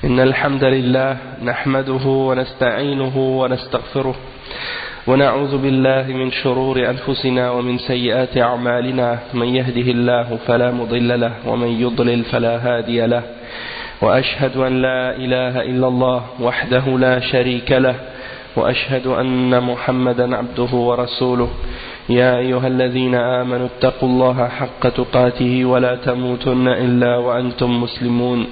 إن الحمد لله نحمده ونستعينه ونستغفره ونعوذ بالله من شرور أنفسنا ومن سيئات أعمالنا من يهده الله فلا مضل له ومن يضلل فلا هادي له وأشهد أن لا إله إلا الله وحده لا شريك له وأشهد أن محمدا عبده ورسوله يا أيها الذين آمنوا اتقوا الله حق تقاته ولا تموتن إلا وأنتم مسلمون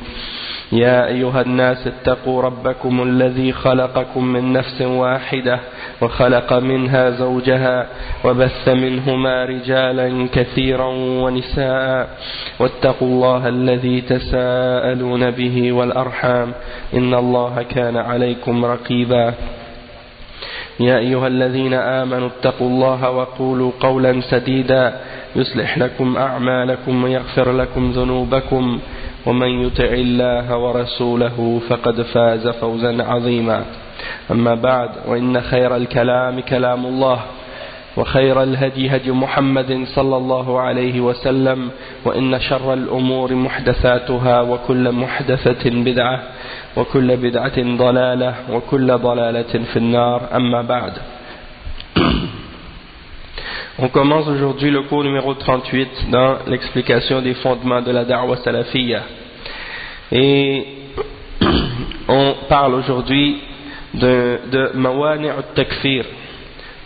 يا أيها الناس اتقوا ربكم الذي خلقكم من نفس واحدة وخلق منها زوجها وبث منهما رجالا كثيرا ونساء واتقوا الله الذي تساءلون به والأرحام إن الله كان عليكم رقيبا يا أيها الذين آمنوا اتقوا الله وقولوا قولا سديدا يصلح لكم أعمالكم ويغفر لكم ذنوبكم ومن يطع الله ورسوله فقد فاز فوزا عظيما أما بعد وإن خير الكلام كلام الله وخير الهدي هدي محمد صلى الله عليه وسلم وإن شر الأمور محدثاتها وكل محدثة بدعة وكل بدعة ضلالة وكل ضلالة في النار أما بعد. On commence aujourd'hui le cours numéro 38 dans l'explication des fondements de la da'wa salafiyya. Et on parle aujourd'hui de mawani' al-takfir.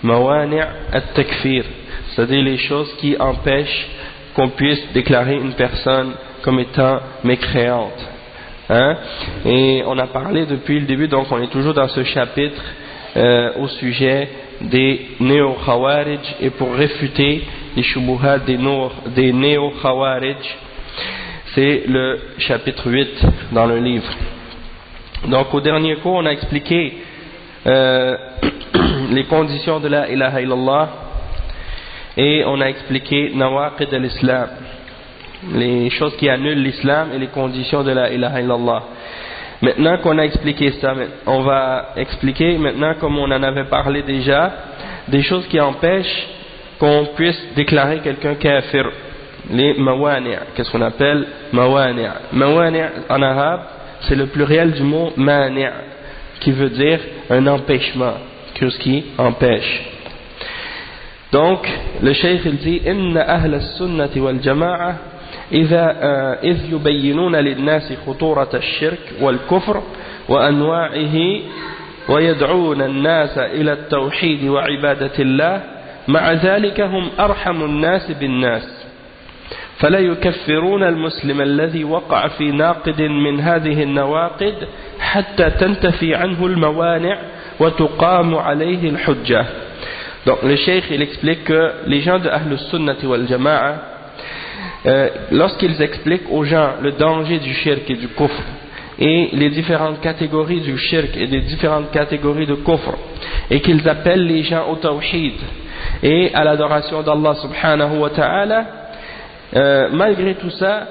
Mawani' al-takfir, c'est-à-dire les choses qui empêchent qu'on puisse déclarer une personne comme étant mécréante. Et on a parlé depuis le début, donc on est toujours dans ce chapitre au sujet des néo-khawarij, et pour réfuter les shubuhat des néo-khawarij, c'est le chapitre 8 dans le livre. Donc au dernier cours on a expliqué les conditions de la ilaha illallah, et on a expliqué nawaqid al-islam, les choses qui annulent l'islam et les conditions de la ilaha illallah. Maintenant qu'on a expliqué ça, on va expliquer maintenant, comme on en avait parlé déjà, des choses qui empêchent qu'on puisse déclarer quelqu'un kafir, les mawani'. Qu'est-ce qu'on appelle mawani'? Mawani' en arabe, c'est le pluriel du mot mani', qui veut dire un empêchement, quelque chose qui empêche. Donc, le cheikh il dit inna ahla as-sunnati wal jama'a إذ يبينون للناس خطورة الشرك والكفر وأنواعه ويدعون الناس إلى التوحيد وعبادة الله مع ذلك هم أرحم الناس بالناس فلا يكفرون المسلم الذي وقع في ناقد من هذه النواقد حتى تنتفي عنه الموانع وتقام عليه الحجة. Donc le cheikh il explique que les gens de Ahl al-Sunnati wal Jama'a, lorsqu'ils expliquent aux gens le danger du shirk et du kufr et les différentes catégories du shirk et des différentes catégories de kufr, et qu'ils appellent les gens au tawhid et à l'adoration d'Allah subhanahu wa ta'ala, malgré tout ça,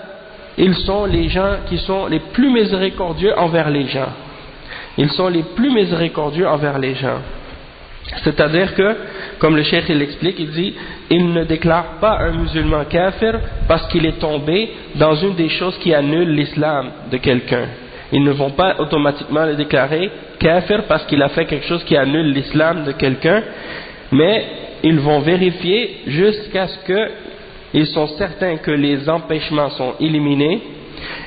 ils sont les gens qui sont les plus miséricordieux envers les gens. Ils sont les plus miséricordieux envers les gens. C'est-à-dire que, comme le cheikh il l'explique, il dit, il ne déclare pas un musulman kafir parce qu'il est tombé dans une des choses qui annulent l'islam de quelqu'un. Ils ne vont pas automatiquement le déclarer kafir parce qu'il a fait quelque chose qui annule l'islam de quelqu'un, mais ils vont vérifier jusqu'à ce qu'ils sont certains que les empêchements sont éliminés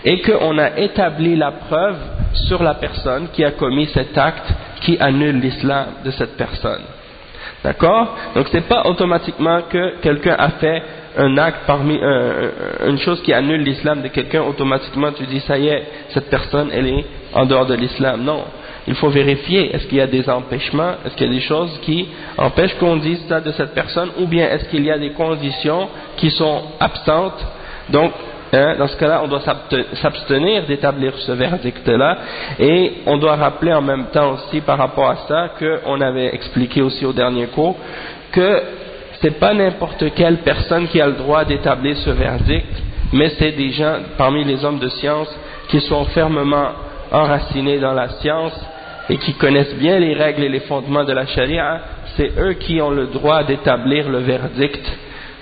et qu'on a établi la preuve sur la personne qui a commis cet acte qui annule l'islam de cette personne. D'accord? Donc c'est pas automatiquement que quelqu'un a fait un acte parmi une chose qui annule l'islam de quelqu'un, automatiquement tu dis ça y est, cette personne elle est en dehors de l'islam. Non, il faut vérifier, est-ce qu'il y a des empêchements, est-ce qu'il y a des choses qui empêchent qu'on dise ça de cette personne, ou bien est-ce qu'il y a des conditions qui sont absentes. Donc dans ce cas-là, on doit s'abstenir d'établir ce verdict-là, et on doit rappeler en même temps aussi par rapport à ça qu'on avait expliqué aussi au dernier cours que c'est pas n'importe quelle personne qui a le droit d'établir ce verdict, mais c'est des gens parmi les hommes de science qui sont fermement enracinés dans la science et qui connaissent bien les règles et les fondements de la charia. C'est eux qui ont le droit d'établir le verdict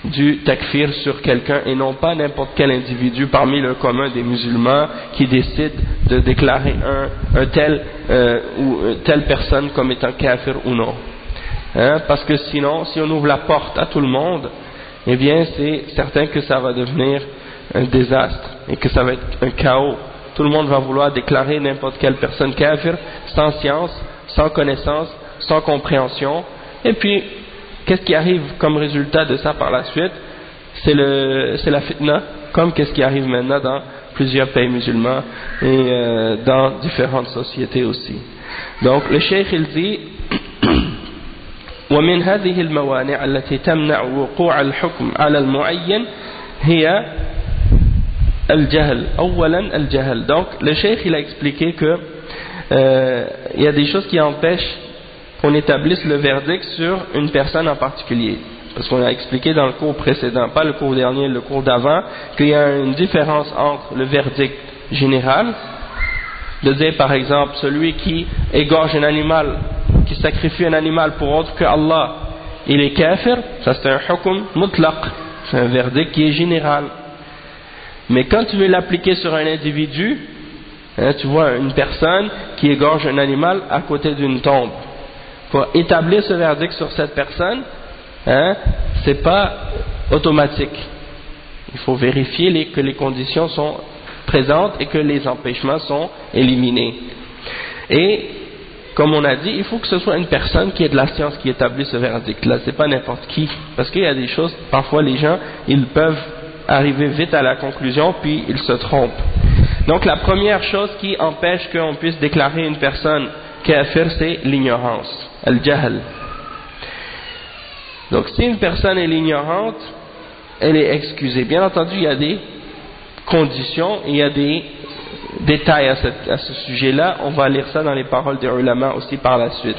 du takfir sur quelqu'un et non pas n'importe quel individu parmi le commun des musulmans qui décide de déclarer un tel ou telle personne comme étant kafir ou non. Parce que sinon, si on ouvre la porte à tout le monde, eh bien c'est certain que ça va devenir un désastre et que ça va être un chaos. Tout le monde va vouloir déclarer n'importe quelle personne kafir sans science, sans connaissance, sans compréhension. Et puis, qu'est-ce qui arrive comme résultat de ça par la suite? C'est la fitna, comme qu'est-ce qui arrive maintenant dans plusieurs pays musulmans et dans différentes sociétés aussi. Donc, le cheikh il dit ومن هذه الموانع التي تمنع وقوع الحكم على المعين هي الجهل. أولا الجهل. Donc, le cheikh il a expliqué que il y a des choses qui empêchent qu'on établisse le verdict sur une personne en particulier. Parce qu'on a expliqué dans le cours précédent, pas le cours dernier, le cours d'avant, qu'il y a une différence entre le verdict général, de dire par exemple celui qui égorge un animal, qui sacrifie un animal pour autre que Allah, il est kafir, ça c'est un hukm mutlaq, c'est un verdict qui est général. Mais quand tu veux l'appliquer sur un individu, tu vois une personne qui égorge un animal à côté d'une tombe, pour établir ce verdict sur cette personne, c'est pas automatique. Il faut vérifier que les conditions sont présentes et que les empêchements sont éliminés. Et comme on a dit, il faut que ce soit une personne qui ait de la science qui établit ce verdict. Là, c'est pas n'importe qui, parce qu'il y a des choses. Parfois, les gens, ils peuvent arriver vite à la conclusion, puis ils se trompent. Donc, la première chose qui empêche qu'on puisse déclarer une personne kafir, c'est l'ignorance. Al-jahl. Donc si une personne est ignorante, elle est excusée. Bien entendu, il y a des conditions, il y a des détails à ce sujet-là. On va lire ça dans les paroles des ulama aussi par la suite.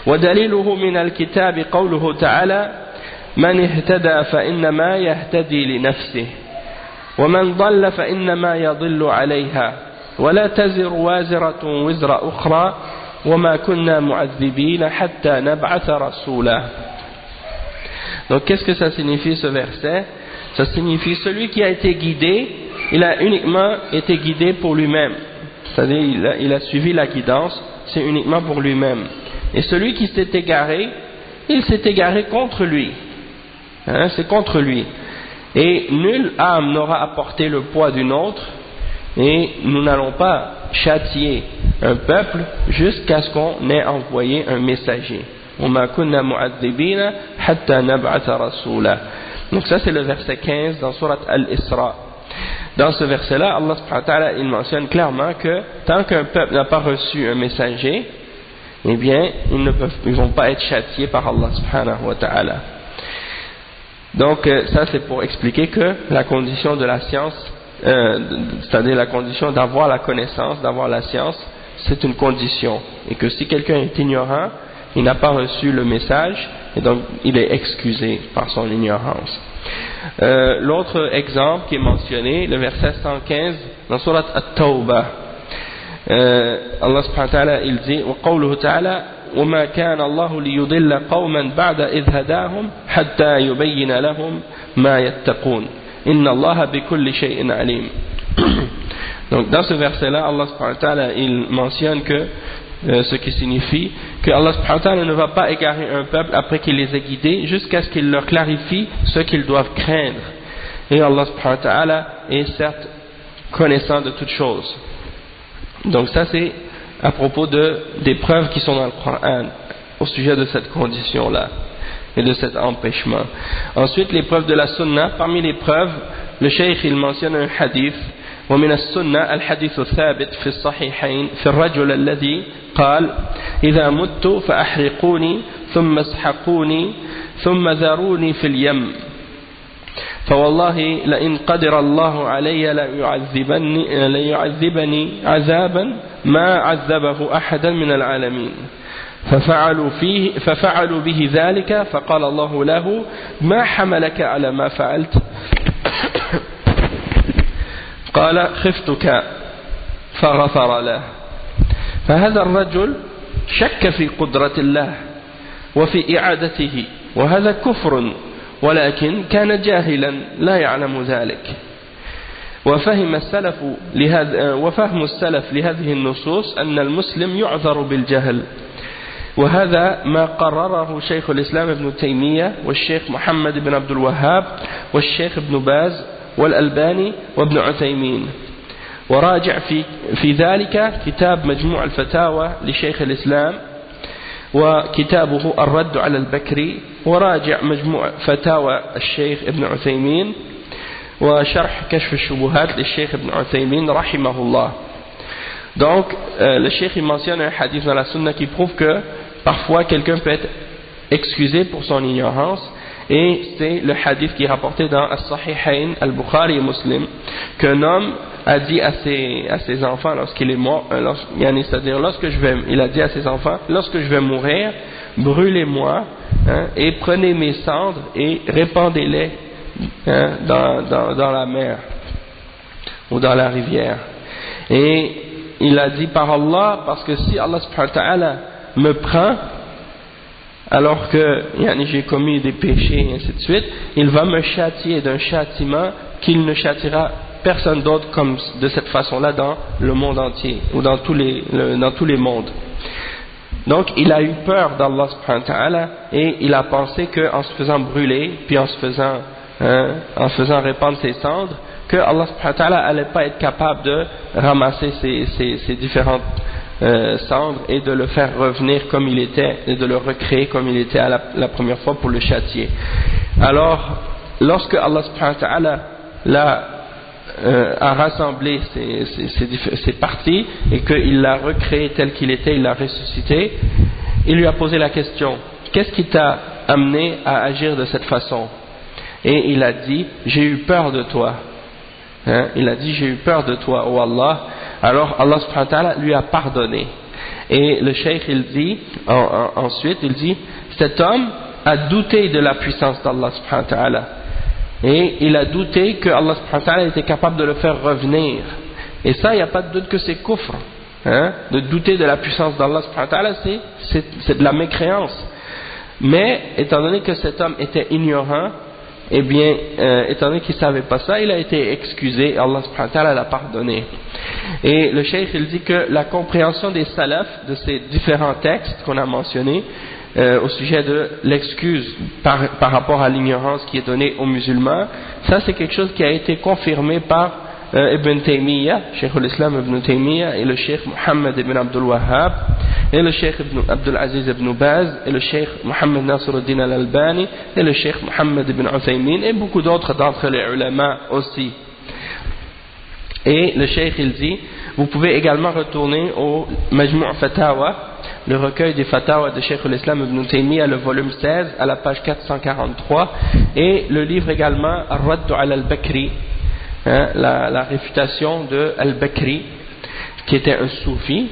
وَدَلِيلُهُ مِنَ الْكِتَابِ قَوْلُهُ تَعَالَى مَنِ اهْتَدَى فَإِنَّمَا يَهْتَدِي لِنَفْسِهِ وَمَنْ ضَلَّ فَإِنَّمَا يَضِلُّ عَلَيْهَا وَلَا تَزِرُ وَازِرَةٌ وِزْرَ أُخْرَى وَمَا كُنَّا مُعَذِّبِينَ حَتَّى نَبْعَثَ رَسُولًا. Donc qu'est-ce que ça signifie ce verset? Ça signifie celui qui a été guidé, il a uniquement été guidé pour lui-même, c'est-à-dire il a suivi la guidance, c'est uniquement pour lui-même. Et celui qui s'est égaré, il s'est égaré contre lui, c'est contre lui. Et nulle âme n'aura à porter le poids d'une autre, et nous n'allons pas châtier un peuple jusqu'à ce qu'on ait envoyé un messager. وَمَا كُنَّا مُعَذِّبِينَ حَتَّى نَبْعَثَ رَسُولًا. Donc ça c'est le verset 15 dans Surat Al-Isra. Dans ce verset-là, Allah subhanahu wa ta'ala il mentionne clairement que tant qu'un peuple n'a pas reçu un messager, eh bien ils vont pas être châtiés par Allah subhanahu wa ta'ala. Donc ça c'est pour expliquer que la condition de la science, c'est-à-dire la condition d'avoir la connaissance, d'avoir la science, c'est une condition. Et que si quelqu'un est ignorant, il n'a pas reçu le message, et donc il est excusé par son ignorance. L'autre exemple qui est mentionné, le verset 115 dans Surat At-Tawbah, Allah subhanahu wa ta'ala il dit وقوله تعالى وما كان الله ليضل قوما بعد إذ هداهم حتى يبين لهم ما يتقون إن الله بكل شيء عليم. Donc dans ce verset-là, Allah subhanahu wa ta'ala il mentionne que ce qui signifie que Allah subhanahu wa ta'ala ne va pas égarer un peuple après qu'il les ait guidés jusqu'à ce qu'il leur clarifie ce qu'ils doivent craindre. Et Allah subhanahu wa ta'ala est certes connaissant de toutes choses. Donc ça c'est à propos des preuves qui sont dans le Coran au sujet de cette condition-là et de cet empêchement. Ensuite les preuves de la sunna, parmi les preuves, le cheikh il mentionne un hadith. ومن السنة الحديث الثابت في الصحيحين في الرجل الذي قال إذا مت فأحرقوني ثم اسحقوني ثم ذروني في اليم فوالله لئن قدر الله علي ليعذبني عذابا ما عذبه أحدا من العالمين ففعلوا به ذلك فقال الله له ما حملك على ما فعلت قال خفتك فغفر له. فهذا الرجل شك في قدرة الله وفي إعادته وهذا كفر ولكن كان جاهلا لا يعلم ذلك. وفهم السلف لهذه النصوص أن المسلم يعذر بالجهل، وهذا ما قرره شيخ الإسلام ابن تيمية والشيخ محمد بن عبد الوهاب والشيخ ابن باز والألباني وابن عثيمين. وراجع في ذلك كتاب مجموع الفتاوى لشيخ الإسلام وكتابه الرد على البكري، وراجع مجموع فتاوى الشيخ ابن عثيمين وشرح كشف الشبهات للشيخ ابن عثيمين رحمه الله. Donc le cheikh il mentionne un hadith dans la sunna qui prouve que parfois quelqu'un peut être excusé pour son ignorance, et c'est le hadith qui est rapporté dans As-Sahihayn, Al-Bukhari et Muslim, qu'un homme a dit à ses enfants lorsqu'il est mort, c'est-à-dire il a dit à ses enfants, lorsque je vais mourir, brûlez-moi, et prenez mes cendres et répandez-les dans la mer ou dans la rivière. Et il a dit par Allah, parce que si Allah subhanahu wa ta'ala me prend alors que j'ai commis des péchés et ainsi de suite, il va me châtier d'un châtiment qu'il ne châtiera personne d'autre comme de cette façon-là dans le monde entier ou dans tous les mondes. Donc il a eu peur d'Allah subhanahu wa ta'ala, et il a pensé qu'en se faisant brûler puis en faisant répandre ses cendres, que Allah subhanahu wa ta'ala allait pas être capable de ramasser ces différentes cendres et de le faire revenir comme il était, et de le recréer comme il était la première fois pour le châtier. Alors lorsque Allah subhanahu wa ta'ala a rassemblé ces parties et qu'il l'a recréé tel qu'il était, il l'a ressuscité, il lui a posé la question: qu'est-ce qui t'a amené à agir de cette façon? Et il a dit: j'ai eu peur de toi. Il a dit: j'ai eu peur de toi, oh Allah. Alors Allah subhanahu wa ta'ala lui a pardonné. Et le cheikh il dit ensuite, il dit: cet homme a douté de la puissance d'Allah subhanahu wa ta'ala, et il a douté que Allah subhanahu wa ta'ala était capable de le faire revenir. Et ça, il n'y a pas de doute que c'est kufr, de douter de la puissance d'Allah subhanahu wa ta'ala, c'est de la mécréance. Mais étant donné que cet homme était ignorant, eh bien, étant donné qu'il ne savait pas ça, il a été excusé, et Allah subhanahu wa ta'ala l'a pardonné. Et le cheikh il dit que la compréhension des salafs de ces différents textes qu'on a mentionnés au sujet de l'excuse par rapport à l'ignorance qui est donnée aux musulmans, ça c'est quelque chose qui a été confirmé par Ibn Taymiyyah, Cheikh al-Islam Ibn Taymiyyah, et le Cheikh Muhammad ibn Abdul Wahhab, et le Cheikh Abdul Aziz ibn Baz, et le Cheikh Muhammad Nasiruddin al-Albani, et le Cheikh Muhammad ibn Uthaymin, et beaucoup d'autres d'entre les ulama aussi. Et le Cheikh il dit: vous pouvez également retourner au Majmou' Fatawa, le recueil des Fatawa de Cheikh al-Islam Ibn Taymiyyah, le volume 16 à la page 443, et le livre également Ar-Radd ala al-Bakri, la réfutation de Al-Bakri, qui était un soufi,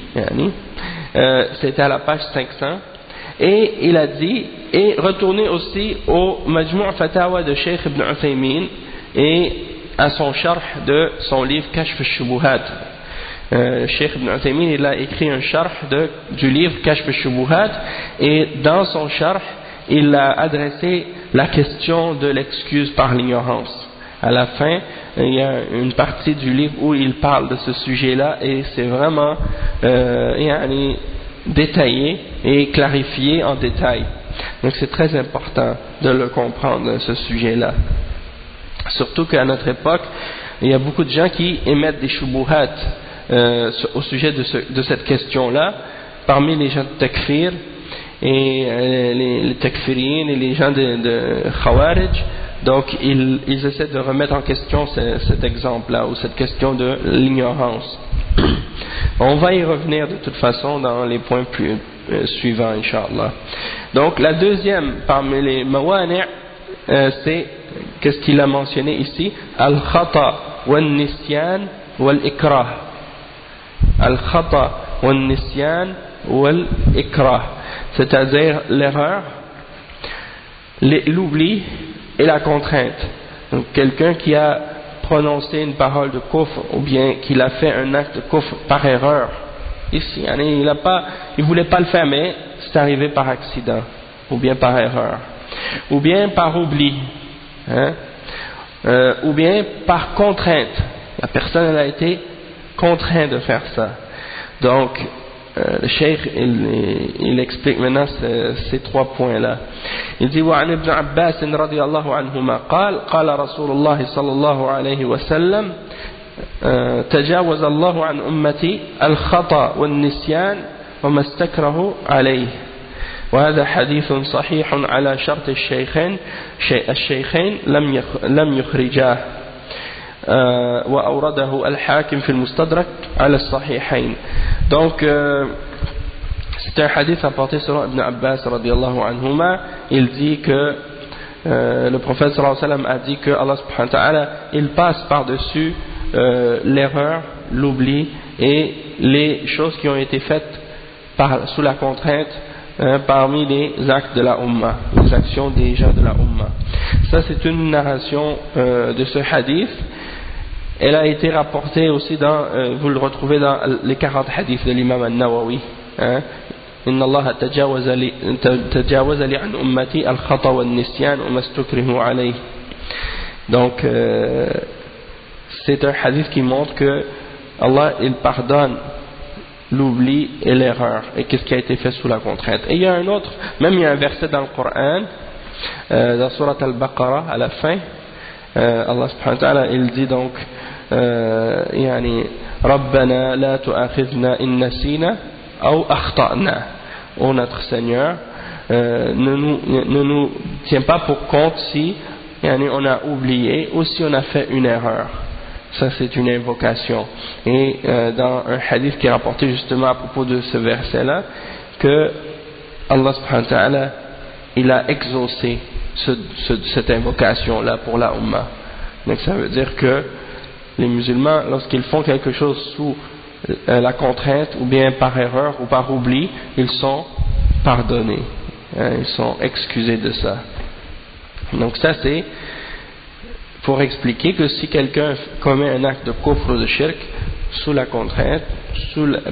c'était à la page 500. Et il a dit: et retournez aussi au Majmou' Fatawa de Cheikh Ibn Uthaymin et à son sharh de son livre Kashf al-Shubuhat. Cheikh Ibn Uthaymin il a écrit un sharh du livre Kashf al-Shubuhat, et dans son sharh il a adressé la question de l'excuse par l'ignorance. À la fin, il y a une partie du livre où il parle de ce sujet-là, et c'est vraiment détaillé et clarifié en détail. Donc c'est très important de le comprendre, ce sujet-là. Surtout qu'à notre époque, il y a beaucoup de gens qui émettent des shubuhat au sujet de cette question-là, parmi les gens de takfir et les takfiriyin et les gens de khawarij. Donc ils essaient de remettre en question cet exemple-là, ou cette question de l'ignorance. On va y revenir de toute façon dans les points suivants, Inch'Allah. Donc la deuxième parmi les mawani', c'est, qu'est-ce qu'il a mentionné ici? Al-khata wal-nisyan wal-ikrah. Al-khata wal-nisyan wal-ikrah, c'est-à-dire l'erreur, l'oubli et la contrainte. Donc quelqu'un qui a prononcé une parole de kufr, ou bien qu'il a fait un acte de kufr par erreur, ici, il voulait pas le faire, mais c'est arrivé par accident ou bien par erreur. ou bien par oubli, hein, ou bien par contrainte. La personne elle a été contrainte de faire ça. Donc le cheikh il explique maintenant ces trois points là. Il dit وعن ابن عباس رضي الله عنهما قال رسول الله صلى الله عليه وسلم تجاوز الله عن أمتي الخطأ والنسيان وما استكره عليه وهذا حديث صحيح على شرط الشيخين لم يخرجاه وأورده الحاكم في المستدرك على الصحيحين. Donc c'est un hadith rapporté selon Ibn Abbas radiyallahu anhuma. Il dit que le prophète sallallahu alayhi wa sallam a dit que Allah subhanahu wa ta'ala il passe par-dessus l'erreur, l'oubli et les choses qui ont été faites sous la contrainte parmi les actes de la Ummah, les actions des gens de la Ummah. Ça c'est une narration de ce hadith. Elle a été rapportée aussi vous le retrouvez dans les 40 hadiths de l'imam al-Nawawi. إن الله تجاوز لي عن أمتي الخطأ والنسيان وما استكره عليه. Donc c'est un hadith qui montre que Allah il pardonne l'oubli et l'erreur et qu'est-ce qui a été fait sous la contrainte. Et il y a un autre, même il y a un verset dans le Coran, dans Surat al-Baqarah à la fin, Allah subhanahu wa ta'ala il dit donc يعني ربنا لا تؤاخذنا إن نسينا أو أخطأنا. Ô notre Seigneur, ne nous tiens pas pour compte si on a oublié ou si on a fait une erreur. Ça c'est une invocation. Et dans un hadith qui est rapporté justement à propos de ce verset-là, que Allah subhanahu wa ta'ala il a exaucé cette invocation-là pour la Ummah. Donc ça veut dire que les musulmans, lorsqu'ils font quelque chose sous la contrainte ou bien par erreur ou par oubli, ils sont pardonnés, ils sont excusés de ça. Donc ça c'est pour expliquer que si quelqu'un commet un acte de kufr ou de shirk sous la contrainte,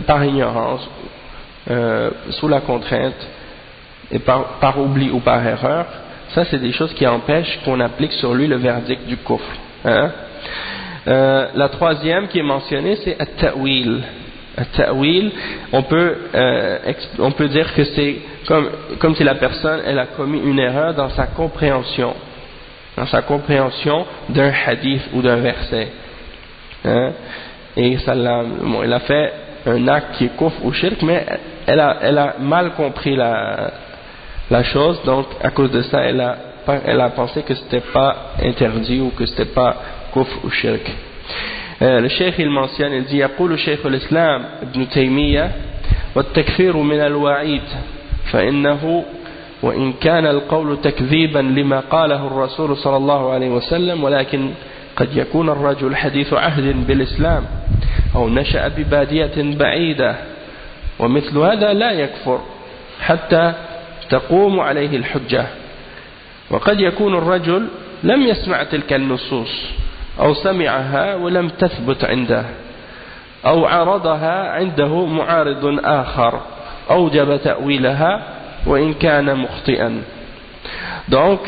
par ignorance, sous la contrainte et par oubli ou par erreur, ça c'est des choses qui empêchent qu'on applique sur lui le verdict du kufr. La troisième qui est mentionnée c'est at-ta'wil. At-ta'wil, on peut dire que c'est comme si la personne elle a commis une erreur dans sa compréhension d'un hadith ou d'un verset, et ça elle a fait un acte qui est kufr ou shirk, mais elle a mal compris la chose, donc à cause de ça elle a pensé que c'était pas interdit ou que c'était pas kufr ou shirk. Le cheikh il mentionne, il dit يقول شيخ الإسلام ابن تيمية والتكفير من الوعيد فإنه وإن كان القول تكذيبا لما قاله الرسول صلى الله عليه وسلم ولكن قد يكون الرجل حديث عهد بالإسلام أو نشأ ببادية بعيدة ومثل هذا لا يكفر حتى تقوم عليه الحجة وقد يكون الرجل لم يسمع تلك النصوص أو سمعها ولم تثبت عنده أو عرضها عنده معارض آخر أوجب تأويلها وإن كان مخطئا. Donc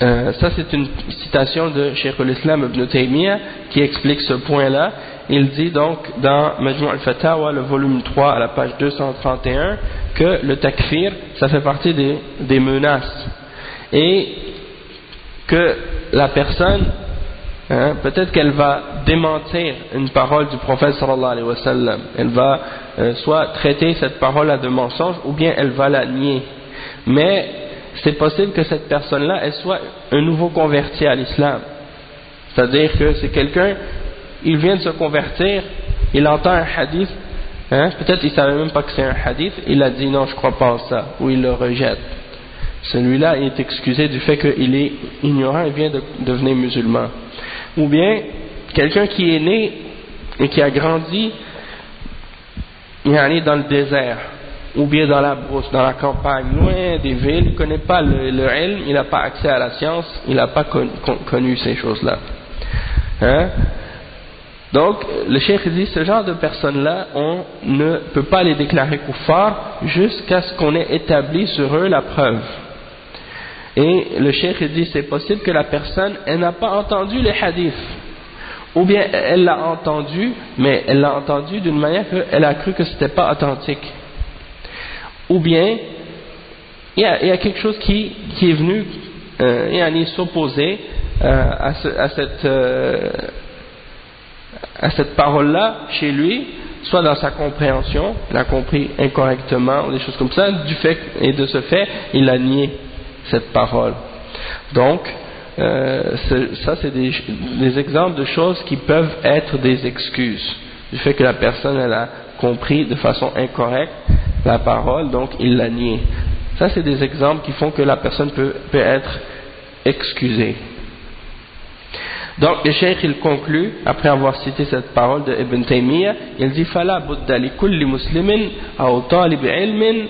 ça c'est une citation de Cheikh al-Islam ibn Taymiyyah qui explique ce point-là. Il dit donc dans Majmu' al-Fatawa le volume 3 à la page 231 que le takfir ça fait partie des menaces et que la personne peut-être qu'elle va démentir une parole du prophète sallallahu alayhi wa sallam, elle va soit traiter cette parole-là de mensonge ou bien elle va la nier, mais c'est possible que cette personne-là elle soit un nouveau converti à l'islam, c'est-à-dire que c'est quelqu'un, il vient de se convertir, il entend un hadith, peut-être il ne savait même pas que c'est un hadith, il a dit non je ne crois pas en ça, ou il le rejette. Celui-là il est excusé du fait qu'il est ignorant et vient de devenir musulman. Ou bien quelqu'un qui est né et qui a grandi dans le désert ou bien dans la brousse, dans la campagne, loin des villes, il ne connaît pas le ilm, il n'a pas accès à la science, il n'a pas connu ces choses-là. Donc le cheikh dit ce genre de personnes-là on ne peut pas les déclarer kuffar jusqu'à ce qu'on ait établi sur eux la preuve. Et le cheikh dit c'est possible que la personne elle n'a pas entendu les hadiths, ou bien elle l'a entendu, mais elle l'a entendu d'une manière qu'elle a cru que c'était pas authentique, ou bien il y a quelque chose qui est venu s'opposer à cette parole-là chez lui, soit dans sa compréhension, il a compris incorrectement ou des choses comme ça, et de ce fait, il a nié cette parole. Donc, ça c'est des exemples de choses qui peuvent être des excuses, du fait que la personne elle a compris de façon incorrecte la parole, donc il l'a nié. Ça c'est des exemples qui font que la personne peut être excusée. Donc le cheikh il conclut, après avoir cité cette parole de Ibn Taymiyyah, il dit فَلَا بُدَّ لِكُلِّ مُسْلِمٍ أو طالب علم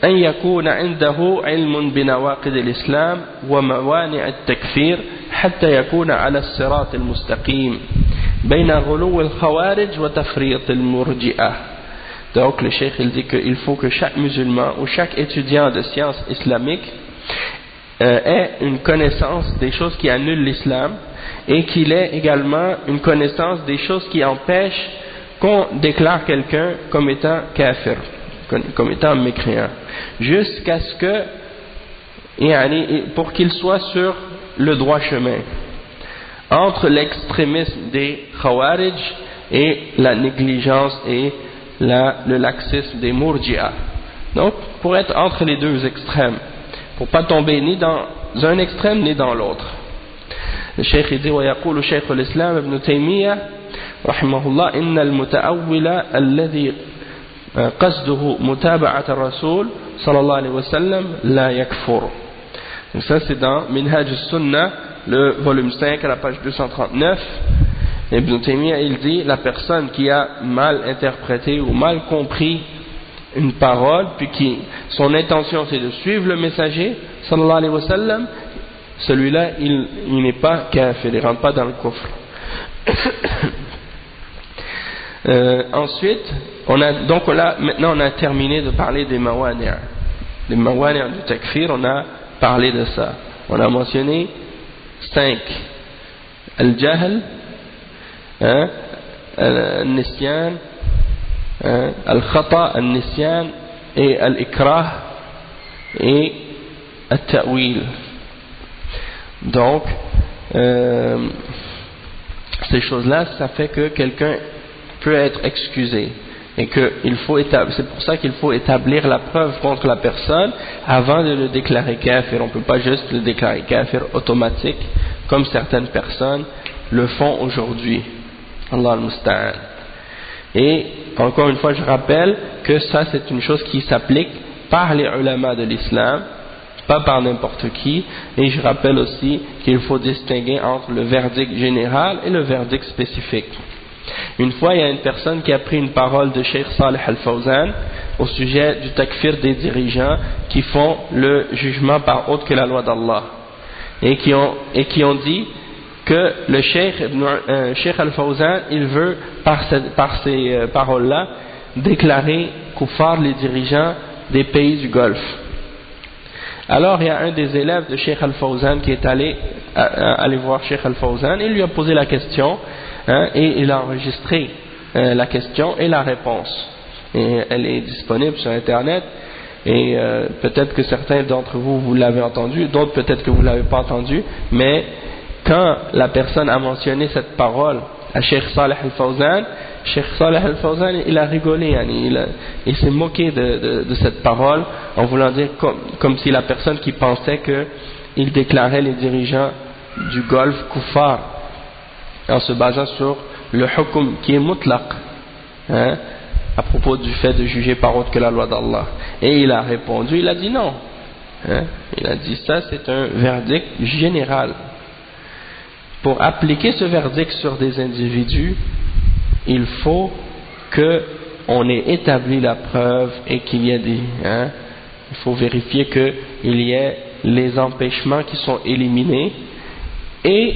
أن يكون عنده علم بنواقض الإسلام وموانع التكفير حتى يكون على الصراط المستقيم بين غلو الخوارج وتفريط المرجئة. Donc le cheikh il dit qu'il faut que chaque musulman ou chaque étudiant de sciences islamiques ait une connaissance des choses qui annulent l'islam, et qu'il ait également une connaissance des choses qui empêchent qu'on déclare quelqu'un comme étant kafir, comme étant mécréant, jusqu'à ce que, pour qu'il soit sur le droit chemin, entre l'extrémisme des khawarij et la négligence et le laxisme des murji'a. Donc, pour être entre les deux extrêmes, pour pas tomber ni dans un extrême ni dans l'autre. Le cheikh dit ويقول شيخ الإسلام ابن تيمية رحمه الله إن المتأول الذي قصده متابعة الرسول صلى الله عليه وسلم لا يكفر. Donc ça c'est dans Minhaj al-Sunnah, le volume 5 à la page 239. Ibn Taymiyyah il dit la personne qui a mal interprété ou mal compris une parole, puis son intention c'est de suivre le messager sallallahu alayhi wa sallam, celui-là il n'est pas kafir, il ne rentre pas dans le kufr. Ensuite maintenant on a terminé de parler des mawani'. Les mawani' du takfir, on a parlé de ça, on a mentionné 5: al-jahl, al-nisyan, al-khata, al-nisyan et al-ikrah et al-ta'wil. Donc ces choses-là, ça fait que quelqu'un peut être excusé, et c'est pour ça qu'il faut établir la preuve contre la personne avant de le déclarer kafir. On ne peut pas juste le déclarer kafir automatique comme certaines personnes le font aujourd'hui. Allah al-Musta'an. Et encore une fois je rappelle que ça c'est une chose qui s'applique par les ulama de l'islam, pas par n'importe qui. Et je rappelle aussi qu'il faut distinguer entre le verdict général et le verdict spécifique. Une fois il y a une personne qui a pris une parole de Cheikh Salih Al-Fawzan au sujet du takfir des dirigeants qui font le jugement par autre que la loi d'Allah, et qui ont dit que le Cheikh Al-Fawzan il veut par ces paroles-là déclarer kuffar les dirigeants des pays du Golfe. Alors il y a un des élèves de Cheikh Al-Fawzan qui est allé voir Cheikh Al-Fawzan et lui a posé la question, et il a enregistré la question et la réponse, et elle est disponible sur internet, et peut-être que certains d'entre vous l'avez entendu, d'autres peut-être que vous ne l'avez pas entendu, mais quand la personne a mentionné cette parole à Cheikh Salih Al-Fawzan, Cheikh Salih Al-Fawzan il a rigolé, il s'est moqué de cette parole en voulant dire comme si la personne qui pensait qu'il déclarait les dirigeants du Golfe kuffar en se basant sur le hukm qui est mutlaq, à propos du fait de juger par autre que la loi d'Allah. Et il a répondu, il a dit non, il a dit ça c'est un verdict général. Pour appliquer ce verdict sur des individus, il faut qu'on ait établi la preuve et qu'il y ait il faut vérifier qu'il y ait les empêchements qui sont éliminés et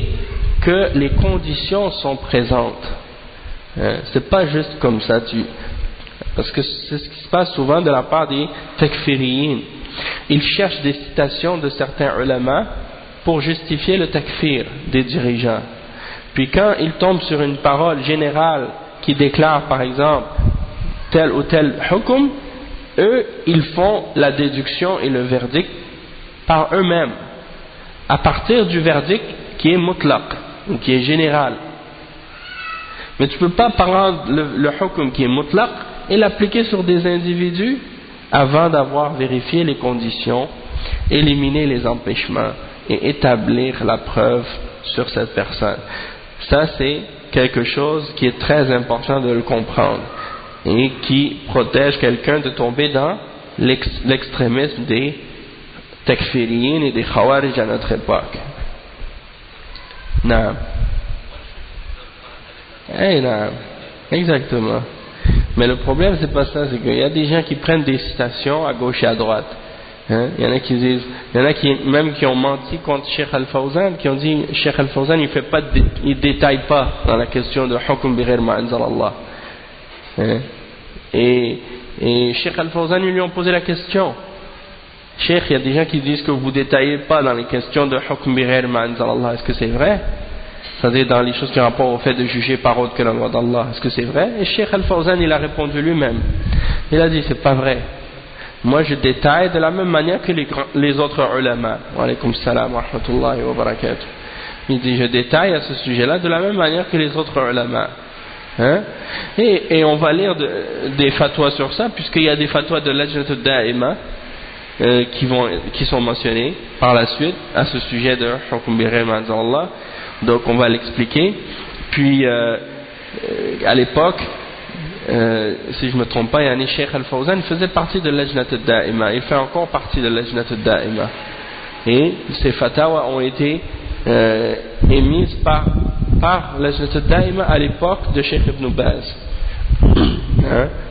que les conditions sont présentes. C'est pas juste comme ça, parce que c'est ce qui se passe souvent de la part des takfiriyin, il cherche des citations de certains ulama pour justifier le takfir des dirigeants. Puis quand il tombe sur une parole générale qui déclare par exemple tel ou tel hukm, eux ils font la déduction et le verdict par eux-mêmes à partir du verdict qui est mutlaq, ou qui est général. Mais tu ne peux pas prendre le hukm qui est mutlaq et l'appliquer sur des individus avant d'avoir vérifié les conditions, éliminer les empêchements et établir la preuve sur cette personne. Ça c'est quelque chose qui est très important de le comprendre et qui protège quelqu'un de tomber dans l'extrémisme des takfiriyin et des khawarij à notre époque. Naam. Naam. Exactement. Mais le problème c'est pas ça, c'est qu'il y a des gens qui prennent des citations à gauche et à droite. Il y en a qui disent, il y en a qui même qui ont menti contre Cheikh Al-Fawzan, qui ont dit Cheikh Al-Fawzan il détaille pas dans la question de hukm bi ghayr ma anzal Allah. Et Cheikh Al-Fawzan ils lui ont posé la question. Cheikh, il y a des gens qui disent que vous détaillez pas dans les questions de hukm bi ghayr ma anzal Allah. Est-ce que c'est vrai? C'est-à-dire dans les choses qui ont rapport au fait de juger par autre que la loi d'Allah. Est-ce que c'est vrai? Et Cheikh Al-Fawzan il a répondu lui-même. Il a dit c'est pas vrai. Moi je détaille de la même manière que les autres ulama. Wa alaykum salam wa rahmatullahi wa barakatuh. Il dit je détaille à ce sujet-là de la même manière que les autres ulama. Et on va lire des fatwas sur ça, puisqu'il y a des fatwas de Lajnat al-Da'ima qui sont mentionnés par la suite à ce sujet de hukm bi ghayr ma anzal Allah. Donc on va l'expliquer. Puis à l'époque, si je ne me trompe pas, yani Cheikh Al-Fawzan faisait partie de Lajnat al-Da'ima, il fait encore partie de Lajnat al-Da'ima, et ces fatwas ont été émises par Lajnat al-Da'ima à l'époque de Cheikh Ibn Baz.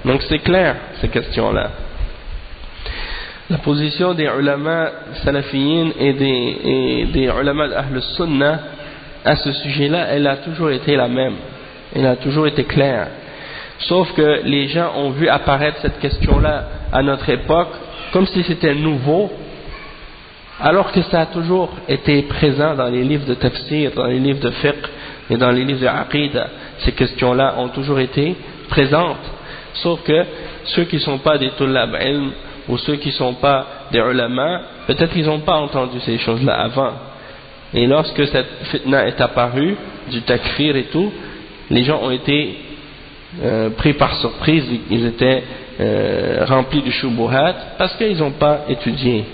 Donc c'est clair ces questions-là. La position des ulama salafiyin et des ulama d'Ahl al-Sunnah à ce sujet-là, elle a toujours été la même, elle a toujours été claire. Sauf que les gens ont vu apparaître cette question-là à notre époque comme si c'était nouveau, alors que ça a toujours été présent dans les livres de tafsir, dans les livres de fiqh et dans les livres de aqida. Ces questions-là ont toujours été présentes. Sauf que ceux qui ne sont pas des tullab ilm ou ceux qui ne sont pas des ulama, peut-être qu'ils n'ont pas entendu ces choses-là avant. Et lorsque cette fitna est apparue, du takfir et tout, les gens ont été pris par surprise, ils étaient remplis de shubuhat parce qu'ils n'ont pas étudié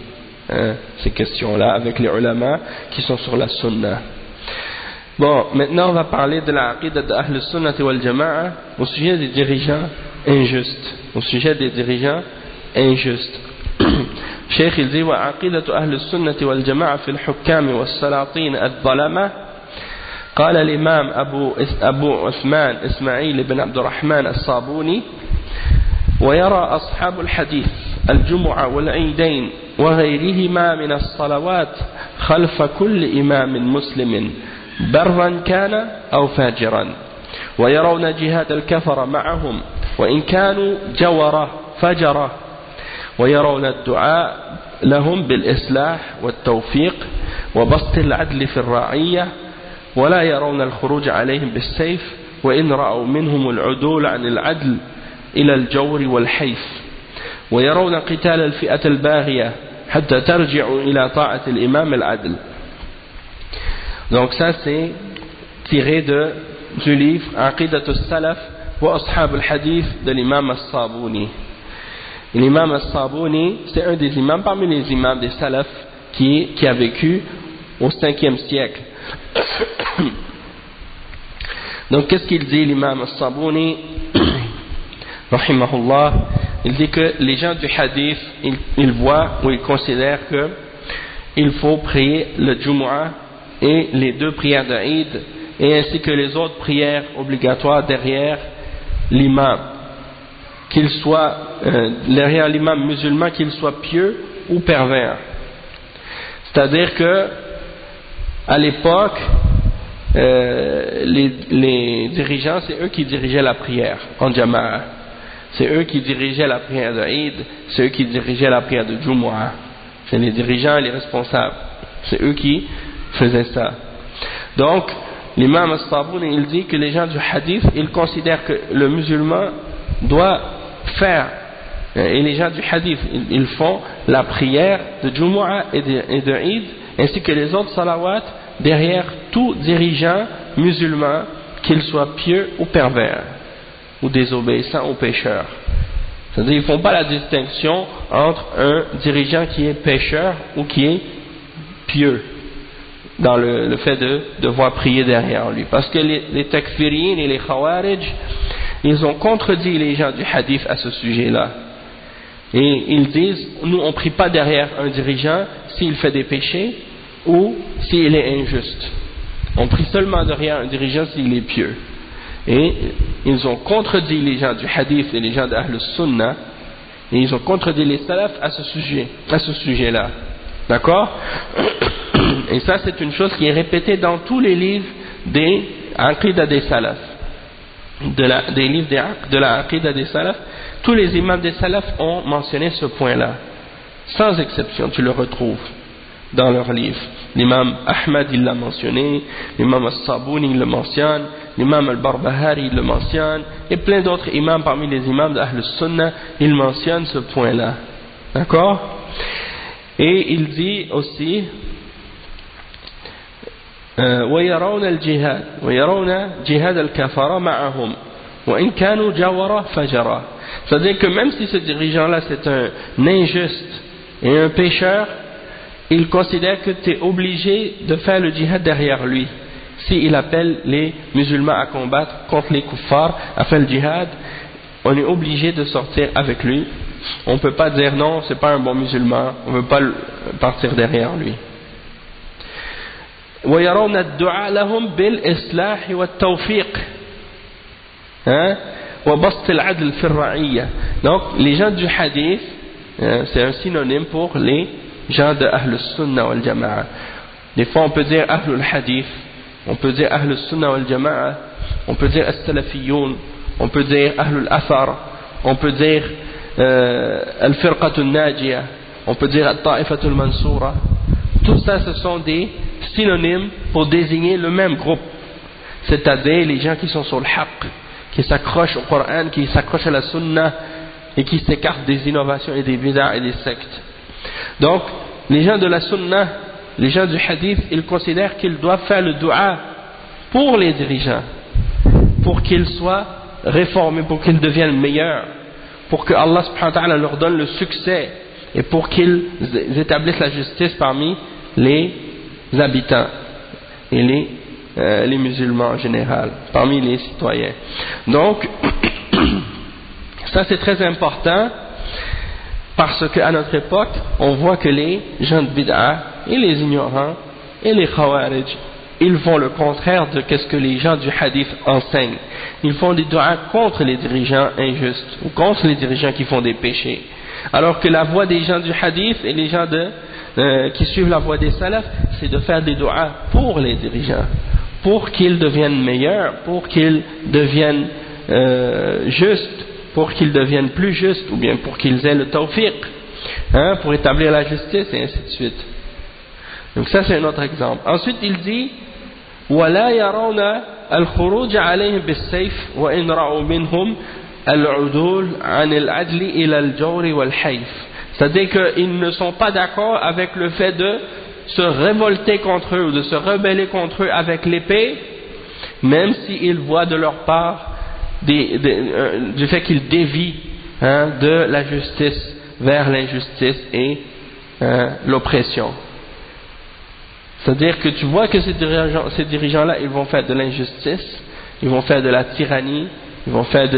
ces questions-là avec les ulama qui sont sur la sunna. Bon, maintenant on va parler de la aqida de Ahl Sunnah wal Jama'a au sujet des dirigeants injustes. Au sujet des dirigeants injustes. Cheikh il dit wa aqidatu Ahl Sunnah wal Jama'a fi al-hukam was-salatin ad-dhalama. قال الإمام أبو عثمان إسماعيل بن عبد الرحمن الصابوني ويرى أصحاب الحديث الجمعة والعيدين وغيرهما من الصلوات خلف كل إمام مسلم برا كان أو فاجرا ويرون جهاد الكفر معهم وإن كانوا جورة فجرة ويرون الدعاء لهم بالإصلاح والتوفيق وبسط العدل في الرعية ولا يرون الخروج عليهم بالسيف وإن رأوا منهم العدول عن العدل إلى الجور والحيف ويرون قتال الفئة الباغية حتى ترجع إلى طاعة الإمام العدل. Donc ça c'est tiré du livre Aqidat al-Salaf wa Ashab al-Hadith de l'imam al-Sabuni. L'imam al-Sabuni c'est un des imams parmi les imams des Salaf qui a vécu au 5e siècle. Donc qu'est-ce qu'il dit l'imam al-Sabuni rahimahullah? Il dit que les gens du hadith ils voient ou ils considèrent que il faut prier le Jumu'ah et les deux prières d'Aïd et ainsi que les autres prières obligatoires derrière l'imam, qu'il soit derrière l'imam musulman, qu'il soit pieux ou pervers. C'est-à-dire que à l'époque les dirigeants c'est eux qui dirigeaient la prière en jama'a. c'est eux qui dirigeaient la prière de Eid, c'est eux qui dirigeaient la prière de Jumu'ah. C'est les dirigeants et les responsables. C'est eux qui faisaient ça. Donc, l'imam As-Sabouni, il dit que les gens du hadith, ils considèrent que le musulman doit faire, et les gens du hadith, ils font la prière de Jumu'ah et de Eid, ainsi que les autres salawats, derrière tout dirigeant musulman, qu'il soit pieux ou pervers, ou désobéissant ou pécheur. C'est-à-dire qu'ils ne font pas la distinction entre un dirigeant qui est pécheur ou qui est pieux, dans le fait de devoir prier derrière lui. Parce que les takfiriyin et les khawarij, ils ont contredit les gens du hadith à ce sujet-là. Et ils disent, nous on ne prie pas derrière un dirigeant s'il fait des péchés ou s'il est injuste. On prie seulement derrière un dirigeant s'il est pieux. Et ils ont contredit les gens du hadith et les gens d'Ahl Sunnah, et ils ont contredit les salafs à ce sujet-là. D'accord? Et ça, c'est une chose qui est répétée dans tous les livres des Aqidah des salafs, des livres de la Aqidah des salafs. Tous les imams des salafs ont mentionné ce point-là, sans exception. Tu le retrouves dans leurs livres. L'imam Ahmad il l'a mentionné, l'imam As-Sabouni il le mentionne, l'imam Al-Barbahari il le mentionne, et plein d'autres imams parmi les imams d'Ahl Sunnah, ils mentionnent ce point-là. D'accord? Et il dit aussi ويرون الجهاد ويرون جهاد الكفار معهم وإن كانوا جورا فجرا. C'est-à-dire que même si ce dirigeant-là c'est un injuste et un pécheur, il considère que tu es obligé de faire le djihad derrière lui. S'il appelle les musulmans à combattre contre les kuffars, à faire le djihad, on est obligé de sortir avec lui. On ne peut pas dire non, c'est pas un bon musulman, on ne veut pas partir derrière lui. ويرون الدعاء لهم بالإصلاح والتوفيق وبسط العدل في الرعية. Donc les gens du hadith, c'est un synonyme pour les gens de Ahl Sunnah wal Jama'a. Des fois on peut dire Ahlul Hadith, on peut dire Ahl Sunnah wal Jama'a, on peut dire As-Salafiyoun, on peut dire Ahlul Athar, on peut dire Al-Firqatul Najiyah, on peut dire Al-Ta'ifatul Mansoura. Tout ça, ce sont des synonymes pour désigner le même groupe, c'est-à-dire les gens qui sont sur le haqq, qui s'accrochent au Coran, qui s'accrochent à la Sunnah et qui s'écartent des innovations et des bid'ah et des sectes. Donc, les gens de la Sunnah, les gens du hadith, ils considèrent qu'ils doivent faire le dua pour les dirigeants, pour qu'ils soient réformés, pour qu'ils deviennent meilleurs, pour que Allah subhanahu wa ta'ala leur donne le succès et pour qu'ils établissent la justice parmi les habitants et les musulmans en général, parmi les citoyens. Donc, ça c'est très important parce qu'à notre époque, on voit que les gens de bid'ah et les ignorants et les khawarij, ils font le contraire de ce que les gens du hadith enseignent. Ils font des du'as contre les dirigeants injustes ou contre les dirigeants qui font des péchés. Alors que la voie des gens du hadith et les gens qui suivent la voie des salafs, c'est de faire des du'as pour les dirigeants, pour qu'ils deviennent meilleurs, pour qu'ils deviennent justes, pour qu'ils deviennent plus justes, ou bien pour qu'ils aient le tawfiq, pour établir la justice, et ainsi de suite. Donc ça c'est un autre exemple. Ensuite il dit وَلَا يَرَوْنَ الْخُرُوجَ عَلَيْهِمْ بِالسَّيْفِ وَإِنْ رَأُوا مِنْهُمْ الْعُدُولَ عَنِ الْعَدْلِ إِلَى الْجَوْرِ وَالْحَيْفِ. C'est-à-dire qu'ils ne sont pas d'accord avec le fait de se révolter contre eux ou de se rebeller contre eux avec l'épée, même s'ils voient de leur part du fait qu'ils dévient de la justice vers l'injustice et l'oppression. C'est-à-dire que tu vois que ces dirigeants-là, ils vont faire de l'injustice, ils vont faire de la tyrannie, ils vont faire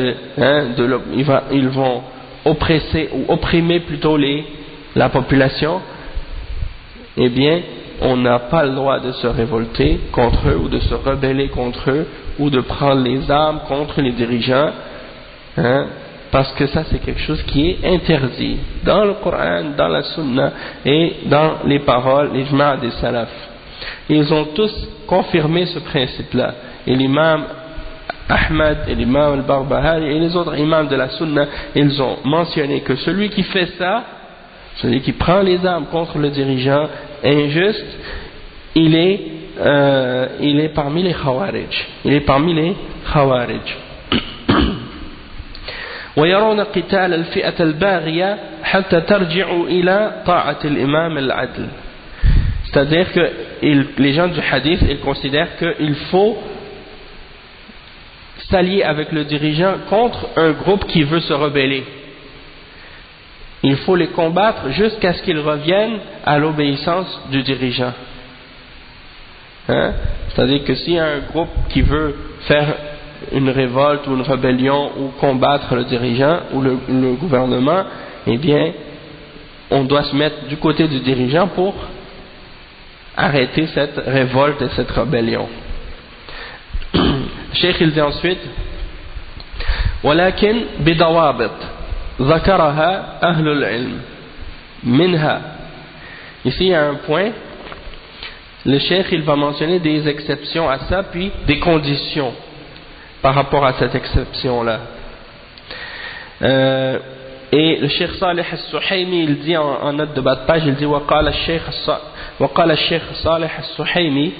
ils vont oppresser ou opprimer plutôt la population. Eh bien, on n'a pas le droit de se révolter contre eux ou de se rebeller contre eux ou de prendre les armes contre les dirigeants, parce que ça c'est quelque chose qui est interdit dans le Coran, dans la Sunna et dans les paroles, les ijma' des salafs. Ils ont tous confirmé ce principe-là. Et l'imam Ahmad et l'imam al-Barbahari et les autres imams de la Sunna, ils ont mentionné que celui qui fait ça, celui qui prend les armes contre le dirigeant injuste, il est parmi les Khawarij. Il est parmi les Khawarij. ويرون قتال الفئة الباغية حتى ترجع إلى طاعة الإمام العدل. C'est-à-dire que les gens du hadith, ils considèrent qu'il faut s'allier avec le dirigeant contre un groupe qui veut se rebeller. Il faut les combattre jusqu'à ce qu'ils reviennent à l'obéissance du dirigeant. Hein? C'est-à-dire que s'il y a un groupe qui veut faire une révolte ou une rébellion ou combattre le dirigeant ou le gouvernement, eh bien, on doit se mettre du côté du dirigeant pour arrêter cette révolte et cette rébellion. Cheikh il dit ensuite ولكن بضوابط ذكرها أهل العلم منها. Ici il y a un point, le cheikh il va mentionner des exceptions à ça puis des conditions par rapport à cette exception là. Et le cheikh Salih al-Suhaymi il dit en note de bas de page, il dit وقال الشيخ صالح السحيمي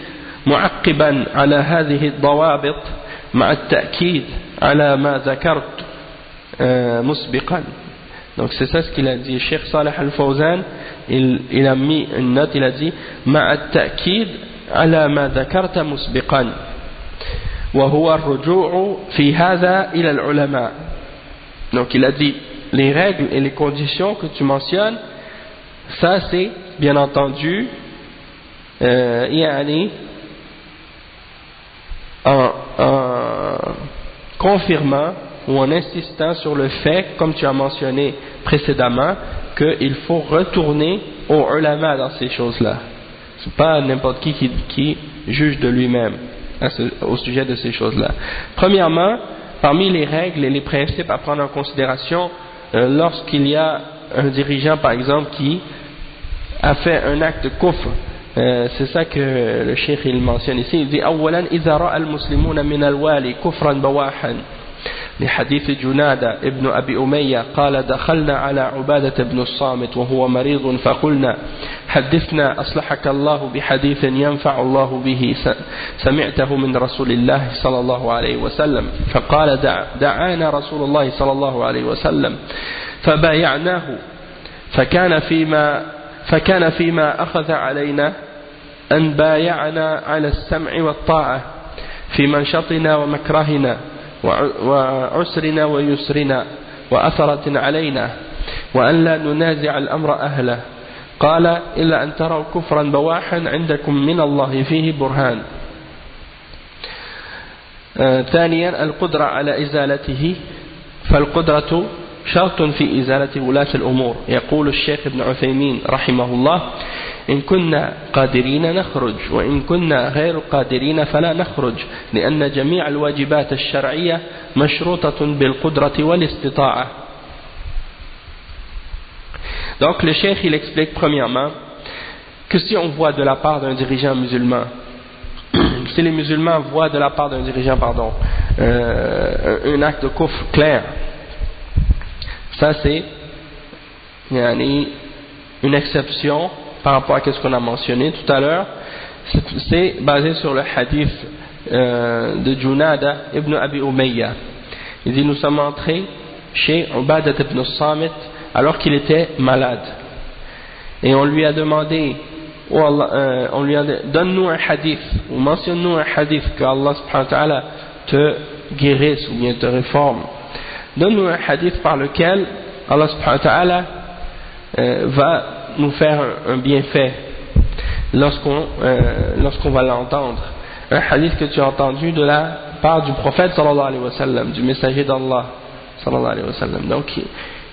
معقبا على هذه الضوابط مع التأكيد على ما ذكرت مسبقا. Donc c'est ça ce qu'il a dit. Cheikh Salih al-Fawzan il a mis une note, il a dit مع التأكيد على ما ذكرت مسبقا وهو الرجوع في هذا إلى العلماء. Donc il a dit les règles et les conditions que tu mentionnes, ça c'est bien entendu en confirmant ou en insistant sur le fait, comme tu as mentionné précédemment, qu'il faut retourner aux ulama dans ces choses-là. C'est pas n'importe qui juge de lui-même au sujet de ces choses-là. Premièrement, parmi les règles et les principes à prendre en considération lorsqu'il y a un dirigeant par exemple qui a fait un acte de kufr, c'est ça que le cheikh il mentionne ici. Il dit أولا إذا رأى المسلمون من الوالي كفرا بواحا لحديث جنادة ابن أبي أمية قال دخلنا على عبادة بن الصامت وهو مريض فقلنا حدثنا أصلحك الله بحديث ينفع الله به سمعته من رسول الله صلى الله عليه وسلم فقال دعانا رسول الله صلى الله عليه وسلم فبايعناه فكان فيما أخذ علينا أن بايعنا على السمع والطاعة في منشطنا ومكرهنا وعسرنا ويسرنا وأثرة علينا وأن لا ننازع الأمر أهله قال إلا أن تروا كفرا بواحا عندكم من الله فيه برهان. ثانيا القدرة على إزالته فالقدرة شرط في إزالة ولاة الأمور. يقول الشيخ ابن عثيمين رحمه الله إن كنا قادرين نخرج وإن كنا غير قادرين فلا نخرج لأن جميع الواجبات الشرعية مشروطة بالقدرة والاستطاعة. Donc le cheikh il explique premièrement que si on voit de la part d'un dirigeant musulman, si les musulmans voient de la part d'un dirigeant un acte de kufr clair, ça c'est une exception par rapport à ce qu'on a mentionné tout à l'heure. C'est basé sur le hadith de Junada ibn Abi Umayya. Il dit nous sommes entrés chez Ubadat ibn Samit alors qu'il était malade et on lui a demandé donne-nous un hadith ou mentionne-nous un hadith que Allah subhanahu wa ta'ala te guérisse ou bien te réforme. Donne-nous un hadith par lequel Allah subhanahu wa ta'ala va nous faire un bienfait lorsqu'on va l'entendre. Un hadith que tu as entendu de la part du prophète sallallahu alayhi wa sallam, du messager d'Allah sallallahu alayhi wa sallam. Donc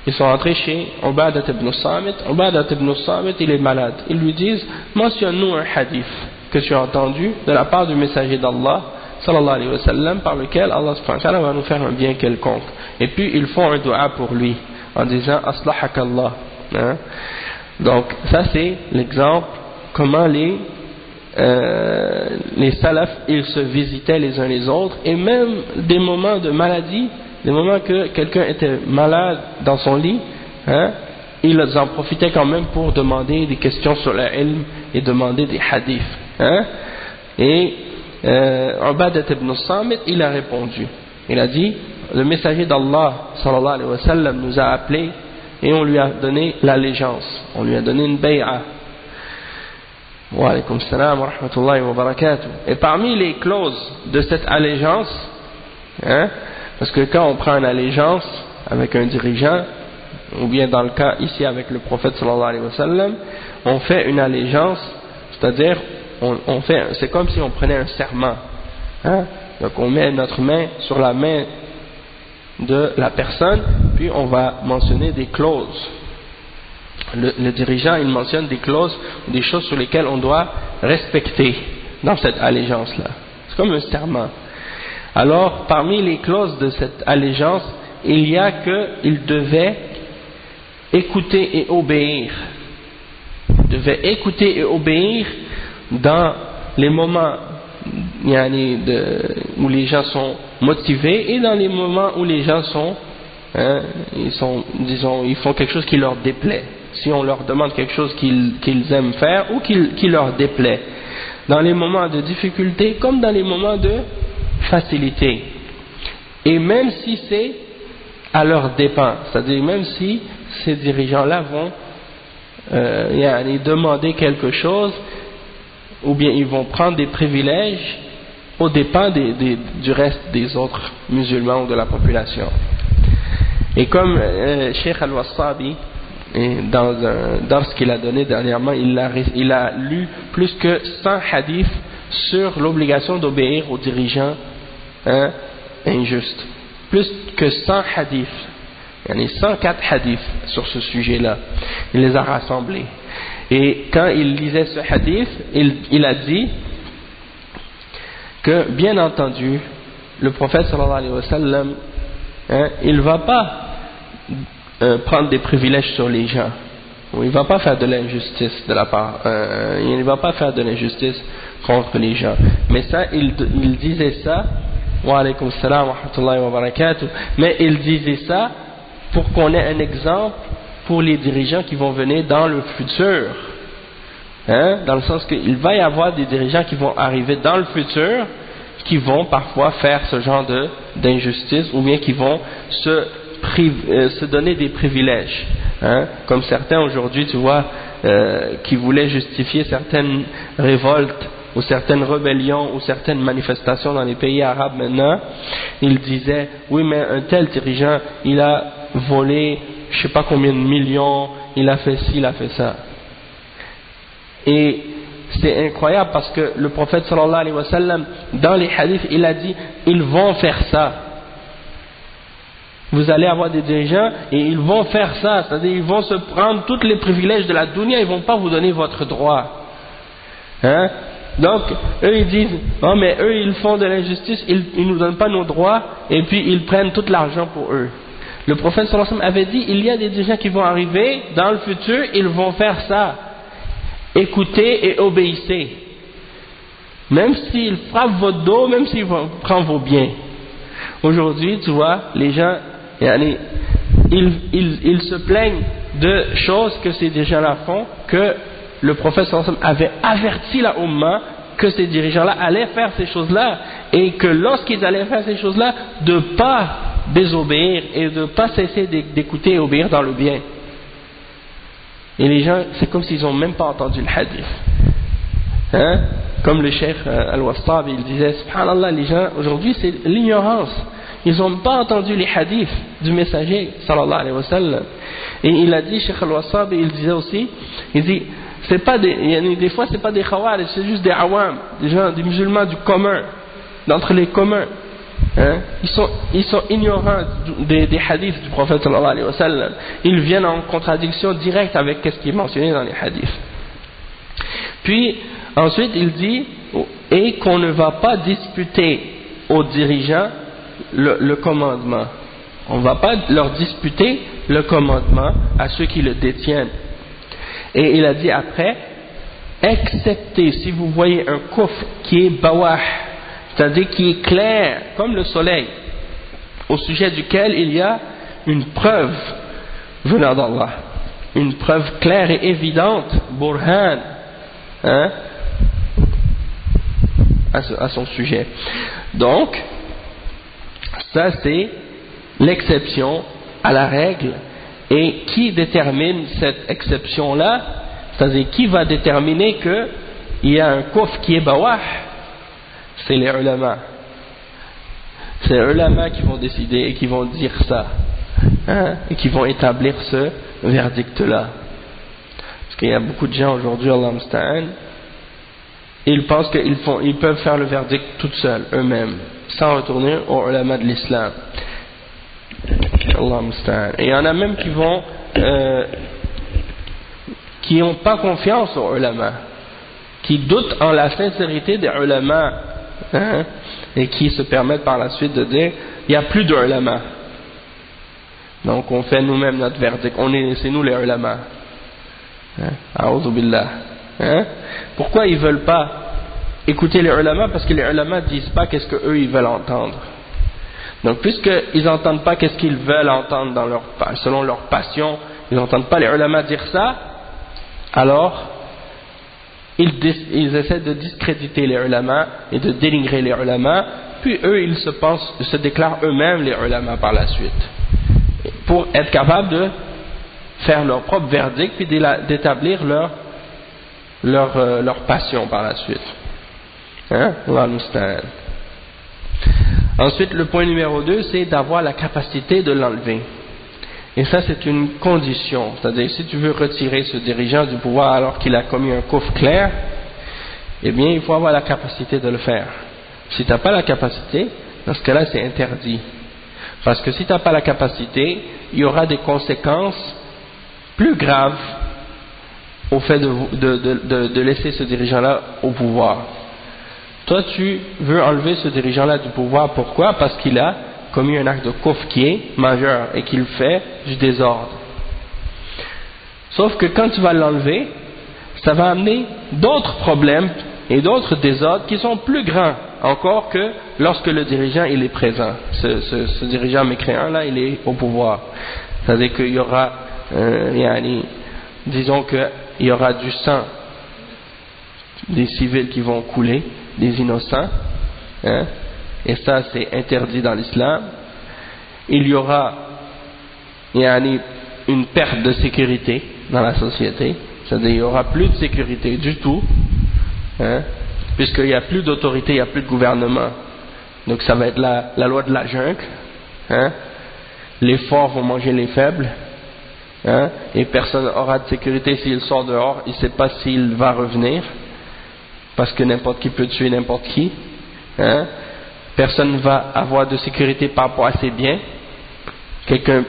ils sont entrés chez Ubadat ibn Samit. Ubadat ibn Samit il est malade. Ils lui disent mentionne-nous un hadith que tu as entendu de la part du messager d'Allah sallallahu alayhi wa sallam par lequel Allah subhanahu wa ta'ala va nous faire un bien quelconque. Et puis ils font un dua pour lui en disant aslahak Allah. Donc ça c'est l'exemple comment les les salafs, ils se visitaient les uns les autres, et même des moments de maladie, des moments que quelqu'un était malade dans son lit, hein, ils en profitaient quand même pour demander des questions sur le ilm et demander des hadiths, hein. Et Ubadah ibn Samit, il a répondu, il a dit, le messager d'Allah sallallahu alayhi wa sallam nous a appelés et on lui a donné l'allégeance, on lui a donné une bay'a. Wa alaykum salam wa rahmatullahi wa barakatuh. Et parmi les clauses de cette allégeance, hein, parce que quand on prend une allégeance avec un dirigeant, ou bien dans le cas ici avec le prophète sallallahu alayhi wa sallam, on fait une allégeance, c'est-à-dire c'est comme si on prenait un serment, hein? Donc on met notre main sur la main de la personne, puis on va mentionner des clauses. Le dirigeant, il mentionne des clauses, des choses sur lesquelles on doit respecter dans cette allégeance-là. C'est comme un serment. Alors, parmi les clauses de cette allégeance, il y a qu'il devait écouter et obéir. Il devait écouter et obéir dans les moments où les gens sont motivés et dans les moments où les gens sont, hein, ils font quelque chose qui leur déplaît. Si on leur demande quelque chose qu'ils aiment faire ou qui leur déplaît. Dans les moments de difficulté comme dans les moments de facilité. Et même si c'est à leur dépens, c'est-à-dire même si ces dirigeants-là vont demander quelque chose, ou bien ils vont prendre des privilèges aux dépens du reste des autres musulmans ou de la population. Et comme Cheikh Al-Wassabi, dans ce qu'il a donné dernièrement, il a lu plus que 100 hadiths sur l'obligation d'obéir aux dirigeants injustes. Plus que 100 hadiths. Il y en a 104 hadiths sur ce sujet-là. Il les a rassemblés. Et quand il lisait ce hadith, il a dit que, bien entendu, le prophète sallallahu alayhi wa sallam, il ne va pas prendre des privilèges sur les gens. Il ne va pas faire de l'injustice de la part. Il ne va pas faire de l'injustice contre les gens. Mais ça, il disait ça. Wa alaykum salam wa rahmatullahi wa barakatuh. Mais il disait ça pour qu'on ait un exemple pour les dirigeants qui vont venir dans le futur. Dans le sens qu'il va y avoir des dirigeants qui vont arriver dans le futur, qui vont parfois faire ce genre d'injustice, ou bien qui vont se donner des privilèges. Comme certains aujourd'hui, tu vois, qui voulaient justifier certaines révoltes, ou certaines rébellions, ou certaines manifestations dans les pays arabes maintenant, ils disaient, oui mais un tel dirigeant, il a volé je sais pas combien de millions, il a fait ci, il a fait ça. Et c'est incroyable parce que le prophète sallallahu alayhi wa sallam, dans les hadiths, il a dit, ils vont faire ça. Vous allez avoir des dirigeants et ils vont faire ça, c'est-à-dire ils vont se prendre tous les privilèges de la dunya, ils vont pas vous donner votre droit. Donc, eux ils disent, non mais eux ils font de l'injustice, ils nous donnent pas nos droits et puis ils prennent tout l'argent pour eux. Le prophète sallallahu alayhi wa sallam avait dit, il y a des dirigeants qui vont arriver dans le futur, ils vont faire ça. Écoutez et obéissez. Même s'ils frappent votre dos, même s'ils prennent vos biens. Aujourd'hui, tu vois, les gens, ils se plaignent de choses que ces dirigeants-là font, que le prophète sallallahu alayhi wa sallam avait averti la Ummah que ces dirigeants-là allaient faire ces choses-là, et que lorsqu'ils allaient faire ces choses-là, de ne pas désobéir et de ne pas cesser d'écouter et obéir dans le bien. Et les gens, c'est comme s'ils n'ont même pas entendu le hadith. Comme le cheikh Al-Wassabi, il disait, subhanallah, les gens, aujourd'hui, c'est l'ignorance. Ils n'ont pas entendu les hadiths du messager, sallallahu alayhi wa sallam. Et il a dit, cheikh Al-Wassabi, il disait aussi, il dit, c'est pas des fois, c'est pas des khawarij, c'est juste des awam, des gens, des musulmans du commun, d'entre les communs. Ils sont ignorants des hadiths du prophète sallallahu alayhi wa sallam. Ils viennent en contradiction directe avec ce qui est mentionné dans les hadiths. Puis ensuite il dit, et qu'on ne va pas disputer aux dirigeants le commandement. On ne va pas leur disputer le commandement à ceux qui le détiennent. Et il a dit après, excepté si vous voyez un kufr qui est bawah, c'est-à-dire qui est clair comme le soleil, au sujet duquel il y a une preuve venant d'Allah, une preuve claire et évidente, burhan, hein, à son sujet. Donc ça c'est l'exception à la règle. Et qui détermine cette exception là, c'est-à-dire qui va déterminer qu'il y a un kufr qui est bawah? C'est les ulama. C'est les ulama qui vont décider et qui vont dire ça, hein, et qui vont établir ce verdict là. Parce qu'il y a beaucoup de gens aujourd'hui, Allah musta'an, ils pensent qu'ils peuvent faire le verdict tout seuls, eux-mêmes, sans retourner aux ulama de l'islam. Allah musta'an. Et il y en a même qui n'ont pas confiance aux ulama, qui doutent en la sincérité des ulama, hein, et qui se permettent par la suite de dire il n'y a plus d'ulama. Donc on fait nous-mêmes notre verdict, c'est nous les ulama. A'udhu billah. Hein? Pourquoi ils ne veulent pas écouter les ulama? Parce que les ulama ne disent pas qu'est-ce qu'eux ils veulent entendre. Donc puisqu'ils n'entendent pas qu'est-ce qu'ils veulent entendre selon leur passion, ils n'entendent pas les ulama dire ça, alors ils essaient de discréditer les ulama et de dénigrer les ulama, puis eux ils se déclarent eux-mêmes les ulama par la suite, pour être capables de faire leur propre verdict puis d'établir leur passion par la suite. Hein? Allah musta'an. Ensuite, le point numéro 2, c'est d'avoir la capacité de l'enlever. Et ça, c'est une condition. C'est-à-dire, si tu veux retirer ce dirigeant du pouvoir alors qu'il a commis un kufr clair, eh bien, il faut avoir la capacité de le faire. Si tu n'as pas la capacité, dans ce cas-là, c'est interdit. Parce que si tu n'as pas la capacité, il y aura des conséquences plus graves au fait de laisser ce dirigeant-là au pouvoir. Toi, tu veux enlever ce dirigeant-là du pouvoir. Pourquoi? Parce qu'il a commis un acte de kufr qui est majeur et qu'il fait du désordre. Sauf que quand tu vas l'enlever, ça va amener d'autres problèmes et d'autres désordres qui sont plus grands encore que lorsque le dirigeant il est présent. Ce dirigeant mécréant-là, il est au pouvoir. C'est-à-dire qu'il y aura, disons qu'il y aura du sang des civils qui vont couler, des innocents, hein, et ça c'est interdit dans l'islam. Il y aura une perte de sécurité dans la société, c'est-à-dire il n'y aura plus de sécurité du tout, hein, puisqu'il n'y a plus d'autorité, il n'y a plus de gouvernement. Donc ça va être la loi de la jungle, hein, les forts vont manger les faibles, hein, et personne n'aura de sécurité s'il sort dehors, il ne sait pas s'il va revenir, parce que n'importe qui peut tuer n'importe qui, hein. Personne ne va avoir de sécurité par rapport à ses biens,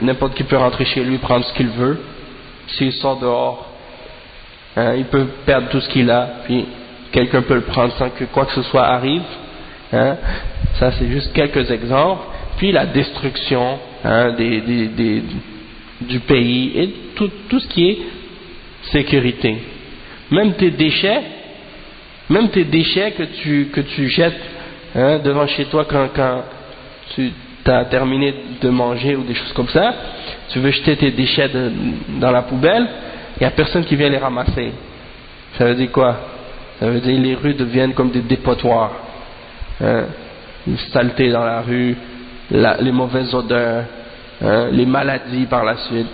n'importe qui peut rentrer chez lui, prendre ce qu'il veut, s'il sort dehors, hein, il peut perdre tout ce qu'il a, puis quelqu'un peut le prendre sans que quoi que ce soit arrive, hein. Ça c'est juste quelques exemples. Puis la destruction, hein, du pays et tout ce qui est sécurité, même tes déchets que tu jettes, hein, devant chez toi quand tu as terminé de manger ou des choses comme ça, tu veux jeter tes déchets dans la poubelle, il n'y a personne qui vient les ramasser. Ça veut dire quoi? Ça veut dire que les rues deviennent comme des dépotoirs, hein, une saleté dans la rue, les mauvaises odeurs, hein, les maladies par la suite,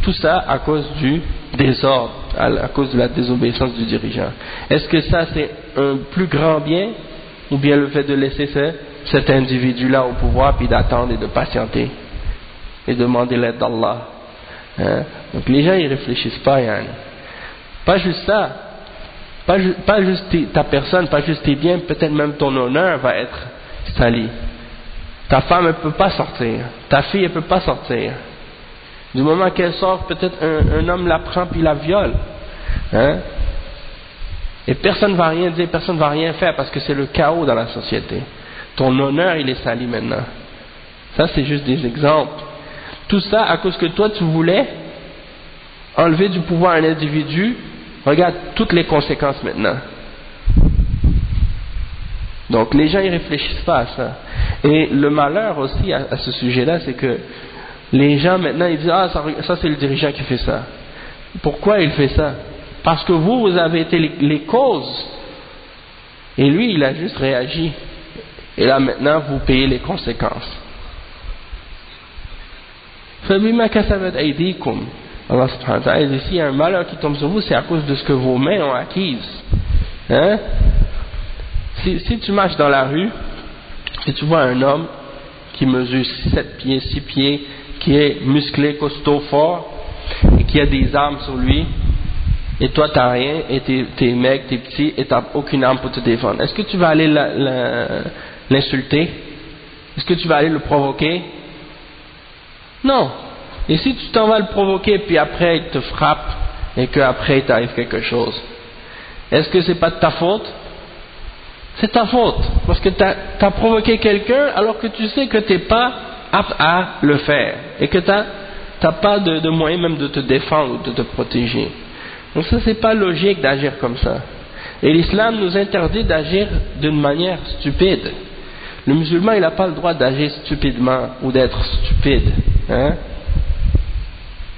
tout ça à cause du désordre, à cause de la désobéissance du dirigeant. Est-ce que ça c'est un plus grand bien, ou bien le fait de laisser cet individu-là au pouvoir puis d'attendre et de patienter et demander l'aide d'Allah, hein? Donc les gens ils réfléchissent pas, yani. Pas juste ça, pas juste ta personne, pas juste tes biens, peut-être même ton honneur va être sali. Ta femme elle peut pas sortir, ta fille elle peut pas sortir. Du moment qu'elle sort, peut-être un homme la prend puis la viole, hein? Et personne ne va rien dire, personne ne va rien faire parce que c'est le chaos dans la société. Ton honneur il est sali maintenant. Ça c'est juste des exemples. Tout ça à cause que toi tu voulais enlever du pouvoir un individu regarde toutes les conséquences maintenant. Donc les gens ils réfléchissent pas à ça. Et le malheur aussi à ce sujet-là, c'est que les gens maintenant ils disent ah ça c'est le dirigeant qui fait ça. Pourquoi il fait ça? Parce que vous avez été les causes. Et lui il a juste réagi. Et là maintenant vous payez les conséquences. فَبِمَا كَسَبَتْ أَيْدِيكُمْ. Allah subhanahu wa ta'ala dit ici, il y a un malheur qui tombe sur vous, c'est à cause de ce que vos mains ont acquise. Hein? Si tu marches dans la rue et tu vois un homme qui mesure 7 pieds, 6 pieds, qui est musclé, costaud, fort, et qui a des armes sur lui, et toi tu n'as rien, et t'es mec, t'es petit, et tu n'as aucune arme pour te défendre, est-ce que tu vas aller l'insulter? Est-ce que tu vas aller le provoquer? Non. Et si tu t'en vas le provoquer, puis après il te frappe, et qu'après il t'arrive quelque chose, est-ce que c'est pas de ta faute? C'est ta faute, parce que tu as provoqué quelqu'un alors que tu sais que tu n'es pas apte à le faire, et que tu n'as pas de moyen même de te défendre ou de te protéger. Donc ça c'est pas logique d'agir comme ça. Et l'islam nous interdit d'agir d'une manière stupide. Le musulman il n'a pas le droit d'agir stupidement ou d'être stupide, hein?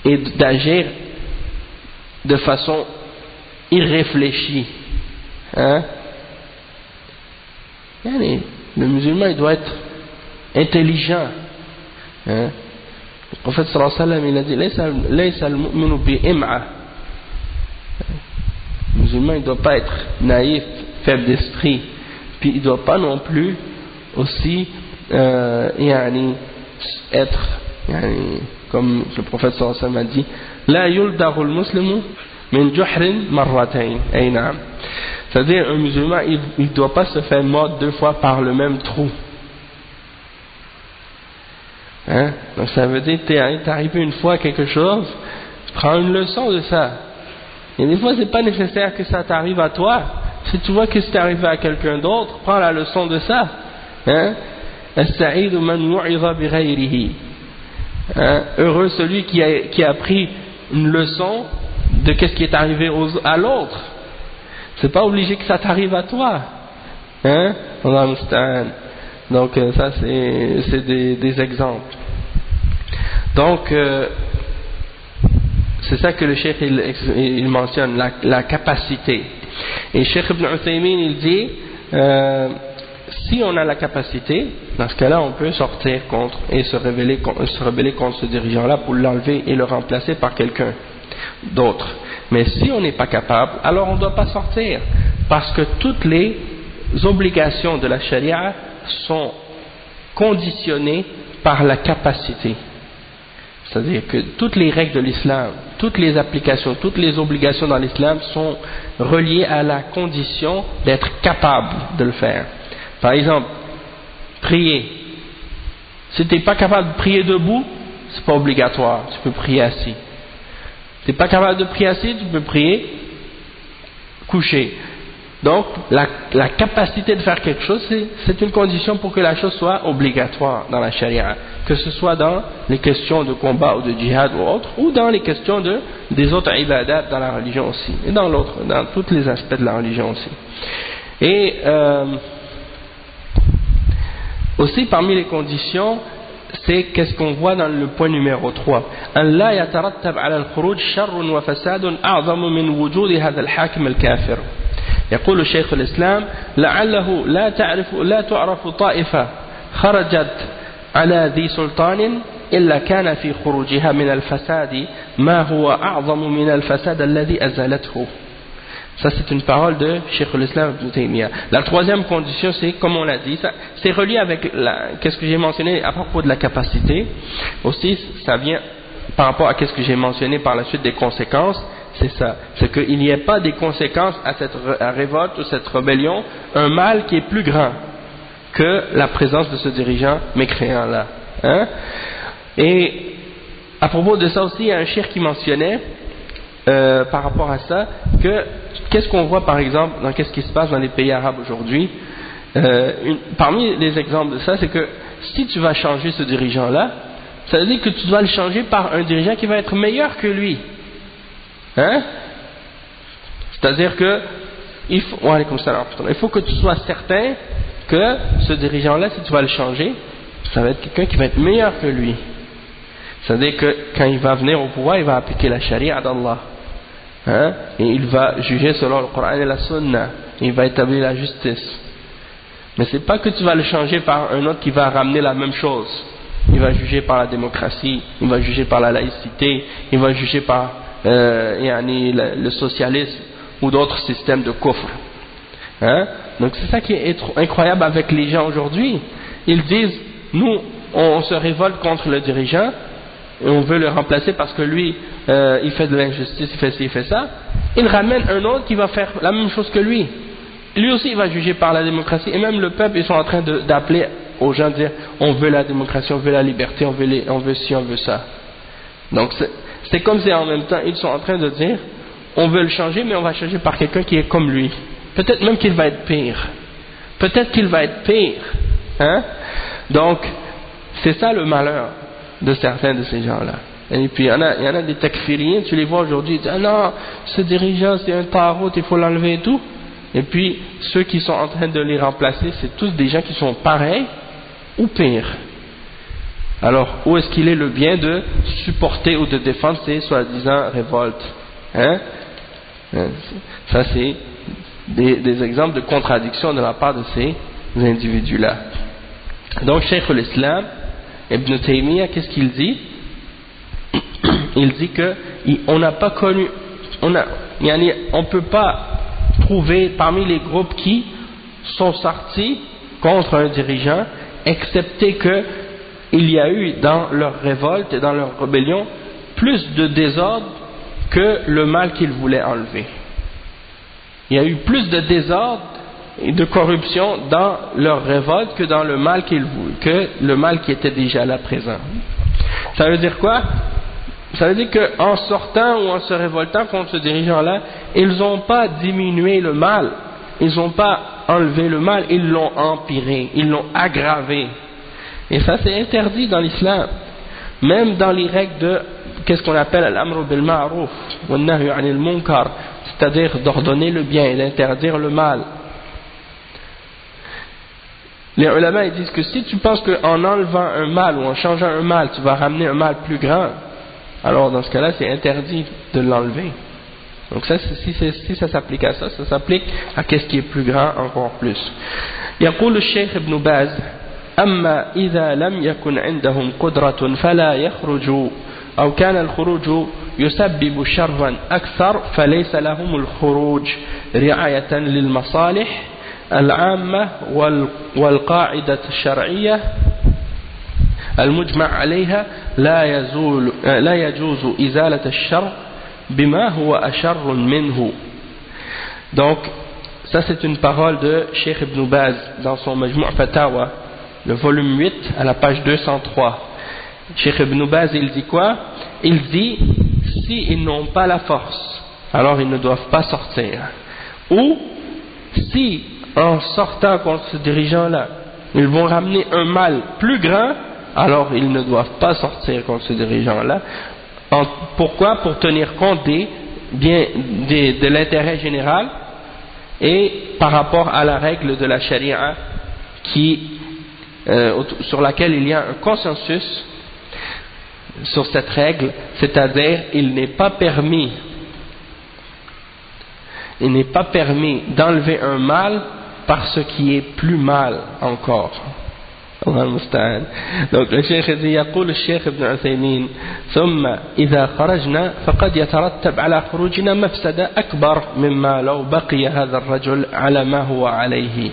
Et d'agir de façon irréfléchie, hein? Le musulman il doit être intelligent, hein? Le prophète sallallahu alayhi wa sallam il a dit laysa al-mu'minu bi'im'a. Le musulman il ne doit pas être naïf, faible d'esprit, puis il ne doit pas non plus aussi être comme le prophète sallallahu alayhi wa sallam a dit la yuldahu al-muslimu min juhrin marratayn. Ay na'am. C'est-à-dire un musulman il ne doit pas se faire mordre 2 fois par le même trou, hein? Donc ça veut dire t'es arrivé une fois à quelque chose, tu prends une leçon de ça. Et des fois c'est pas nécessaire que ça t'arrive à toi. Si tu vois que c'est arrivé à quelqu'un d'autre, prends la leçon de ça, hein? As-sa'idu man wu'idha bi ghayrihi. Heureux celui qui a pris une leçon de qu'est-ce qui est arrivé à l'autre. C'est pas obligé que ça t'arrive à toi, hein? Donc ça c'est des exemples. Donc c'est ça que le cheikh il mentionne, la capacité. Et Cheikh Ibn Uthaymin il dit si on a la capacité, dans ce cas-là on peut sortir contre et se rebeller contre ce dirigeant-là pour l'enlever et le remplacer par quelqu'un d'autre. Mais si on n'est pas capable, alors on ne doit pas sortir, parce que toutes les obligations de la charia sont conditionnées par la capacité. C'est-à-dire que toutes les règles de l'islam, toutes les applications, toutes les obligations dans l'islam sont reliées à la condition d'être capable de le faire. Par exemple, prier. Si tu n'es pas capable de prier debout, c'est pas obligatoire, tu peux prier assis. Tu n'es pas capable de prier assis, tu peux prier couché. Donc, la capacité de faire quelque chose, c'est une condition pour que la chose soit obligatoire dans la charia. Que ce soit dans les questions de combat ou de djihad ou autre, ou dans les questions des autres ibadat dans la religion aussi. Et dans tous les aspects de la religion aussi. Et aussi parmi les conditions, c'est qu'est-ce qu'on voit dans le point numéro 3. أن لا يترتب على الخروج شر وفساد أعظم من وجود هذا الحاكم الكافر. يقول شيخ الإسلام لعله لا تعرف طائفة خرجت على ذي سلطان إلا كان في خروجها من الفساد ما هو أعظم من الفساد الذي أزالته. Ça c'est une parole de Cheikh al-Islam Ibn Taymiyyah. La troisième condition c'est, comme on l'a dit, c'est relié avec qu'est-ce que j'ai mentionné à propos de la capacité. Aussi ça vient par rapport à qu'est-ce que j'ai mentionné par la suite des conséquences. C'est ça, c'est qu'il n'y ait pas des conséquences à cette révolte ou cette rébellion, un mal qui est plus grand que la présence de ce dirigeant mécréant là, hein? Et à propos de ça aussi, il y a un cheikh qui mentionnait par rapport à ça que qu'est-ce qu'on voit par exemple dans qu'est-ce qui se passe dans les pays arabes aujourd'hui. Parmi les exemples de ça, c'est que si tu vas changer ce dirigeant là, ça veut dire que tu dois le changer par un dirigeant qui va être meilleur que lui, hein? C'est-à-dire que il faut que tu sois certain que ce dirigeant-là, si tu vas le changer, ça va être quelqu'un qui va être meilleur que lui. C'est-à-dire que quand il va venir au pouvoir, il va appliquer la charia d'Allah. Hein? Et il va juger selon le Coran et la Sunna. Il va établir la justice. Mais c'est pas que tu vas le changer par un autre qui va ramener la même chose. Il va juger par la démocratie, il va juger par la laïcité, il va juger par le socialisme ou d'autres systèmes de kufr. Hein? Donc c'est ça qui est incroyable avec les gens aujourd'hui. Ils disent, nous, on se révolte contre le dirigeant et on veut le remplacer parce que lui, il fait de l'injustice, il fait ci, il fait ça. Il ramène un autre qui va faire la même chose que lui. Lui aussi, il va juger par la démocratie. Et même le peuple, ils sont en train d'appeler aux gens, dire, on veut la démocratie, on veut la liberté, on veut ci, on veut ça. Donc c'est comme si en même temps, ils sont en train de dire, on veut le changer, mais on va changer par quelqu'un qui est comme lui. Peut-être même qu'il va être pire. Peut-être qu'il va être pire. Hein? Donc, c'est ça le malheur de certains de ces gens-là. Et puis, il y en a des takfiriens, tu les vois aujourd'hui, ils disent, ah non, ce dirigeant, c'est un tarot, il faut l'enlever et tout. Et puis, ceux qui sont en train de les remplacer, c'est tous des gens qui sont pareils ou pires. Alors, où est-ce qu'il est le bien de supporter ou de défendre ces soi-disant révoltes? Hein? Ça, c'est des exemples de contradiction de la part de ces individus-là. Donc, Cheikh l'Islam, Ibn Taymiyyah, qu'est-ce qu'il dit? Il dit que on n'a pas connu, on ne peut pas trouver parmi les groupes qui sont sortis contre un dirigeant, excepté que il y a eu dans leur révolte et dans leur rébellion plus de désordre que le mal qu'ils voulaient enlever. Il y a eu plus de désordre et de corruption dans leur révolte que dans le mal qui était déjà là présent. Ça veut dire quoi? Ça veut dire qu'en sortant ou en se révoltant contre ce dirigeant-là, ils n'ont pas diminué le mal, ils n'ont pas enlevé le mal, ils l'ont empiré, ils l'ont aggravé. Et ça, c'est interdit dans l'islam. Même dans les règles de qu'est-ce qu'on appelle al-amr bil ma'ruf wa an-nahy 'anil munkar, c'est-à-dire d'ordonner le bien et d'interdire le mal. Les ulama ils disent que si tu penses qu'en enlevant un mal ou en changeant un mal, tu vas ramener un mal plus grand, alors dans ce cas-là, c'est interdit de l'enlever. Donc ça, si ça s'applique à ça, ça s'applique à qu'est-ce qui est plus grand encore plus. يقول الشيخ ابن باز أما إذا لم يكن عندهم قدرة فلا يخرجوا أو كان الخروج يسبب شرا أكثر فليس لهم الخروج رعاية للمصالح العامة والقاعدة الشرعية المجمع عليها لا يجوز إزالة الشر بما هو أشر منه. Donc ça c'est une parole de Cheikh Ibn Baz dans son Majmu' Fatawa, le volume 8 à la page 203. Cheikh Ibn Baz il dit quoi? Il dit s'ils n'ont pas la force, alors ils ne doivent pas sortir. Ou si en sortant contre ce dirigeant-là, ils vont ramener un mal plus grand, alors ils ne doivent pas sortir contre ce dirigeant-là. Pourquoi? Pour tenir compte de l'intérêt général et par rapport à la règle de la charia sur laquelle il y a un consensus sur cette règle, c'est-à-dire il n'est pas permis d'enlever un mal par ce qui est plus mal encore. الله المستعان. Donc le Cheikh dit يقول الشيخ ابن عثيمين ثم إذا خرجنا فقد يترتب على خروجنا مفسدة أكبر مما لو بقي هذا الرجل على ما هو عليه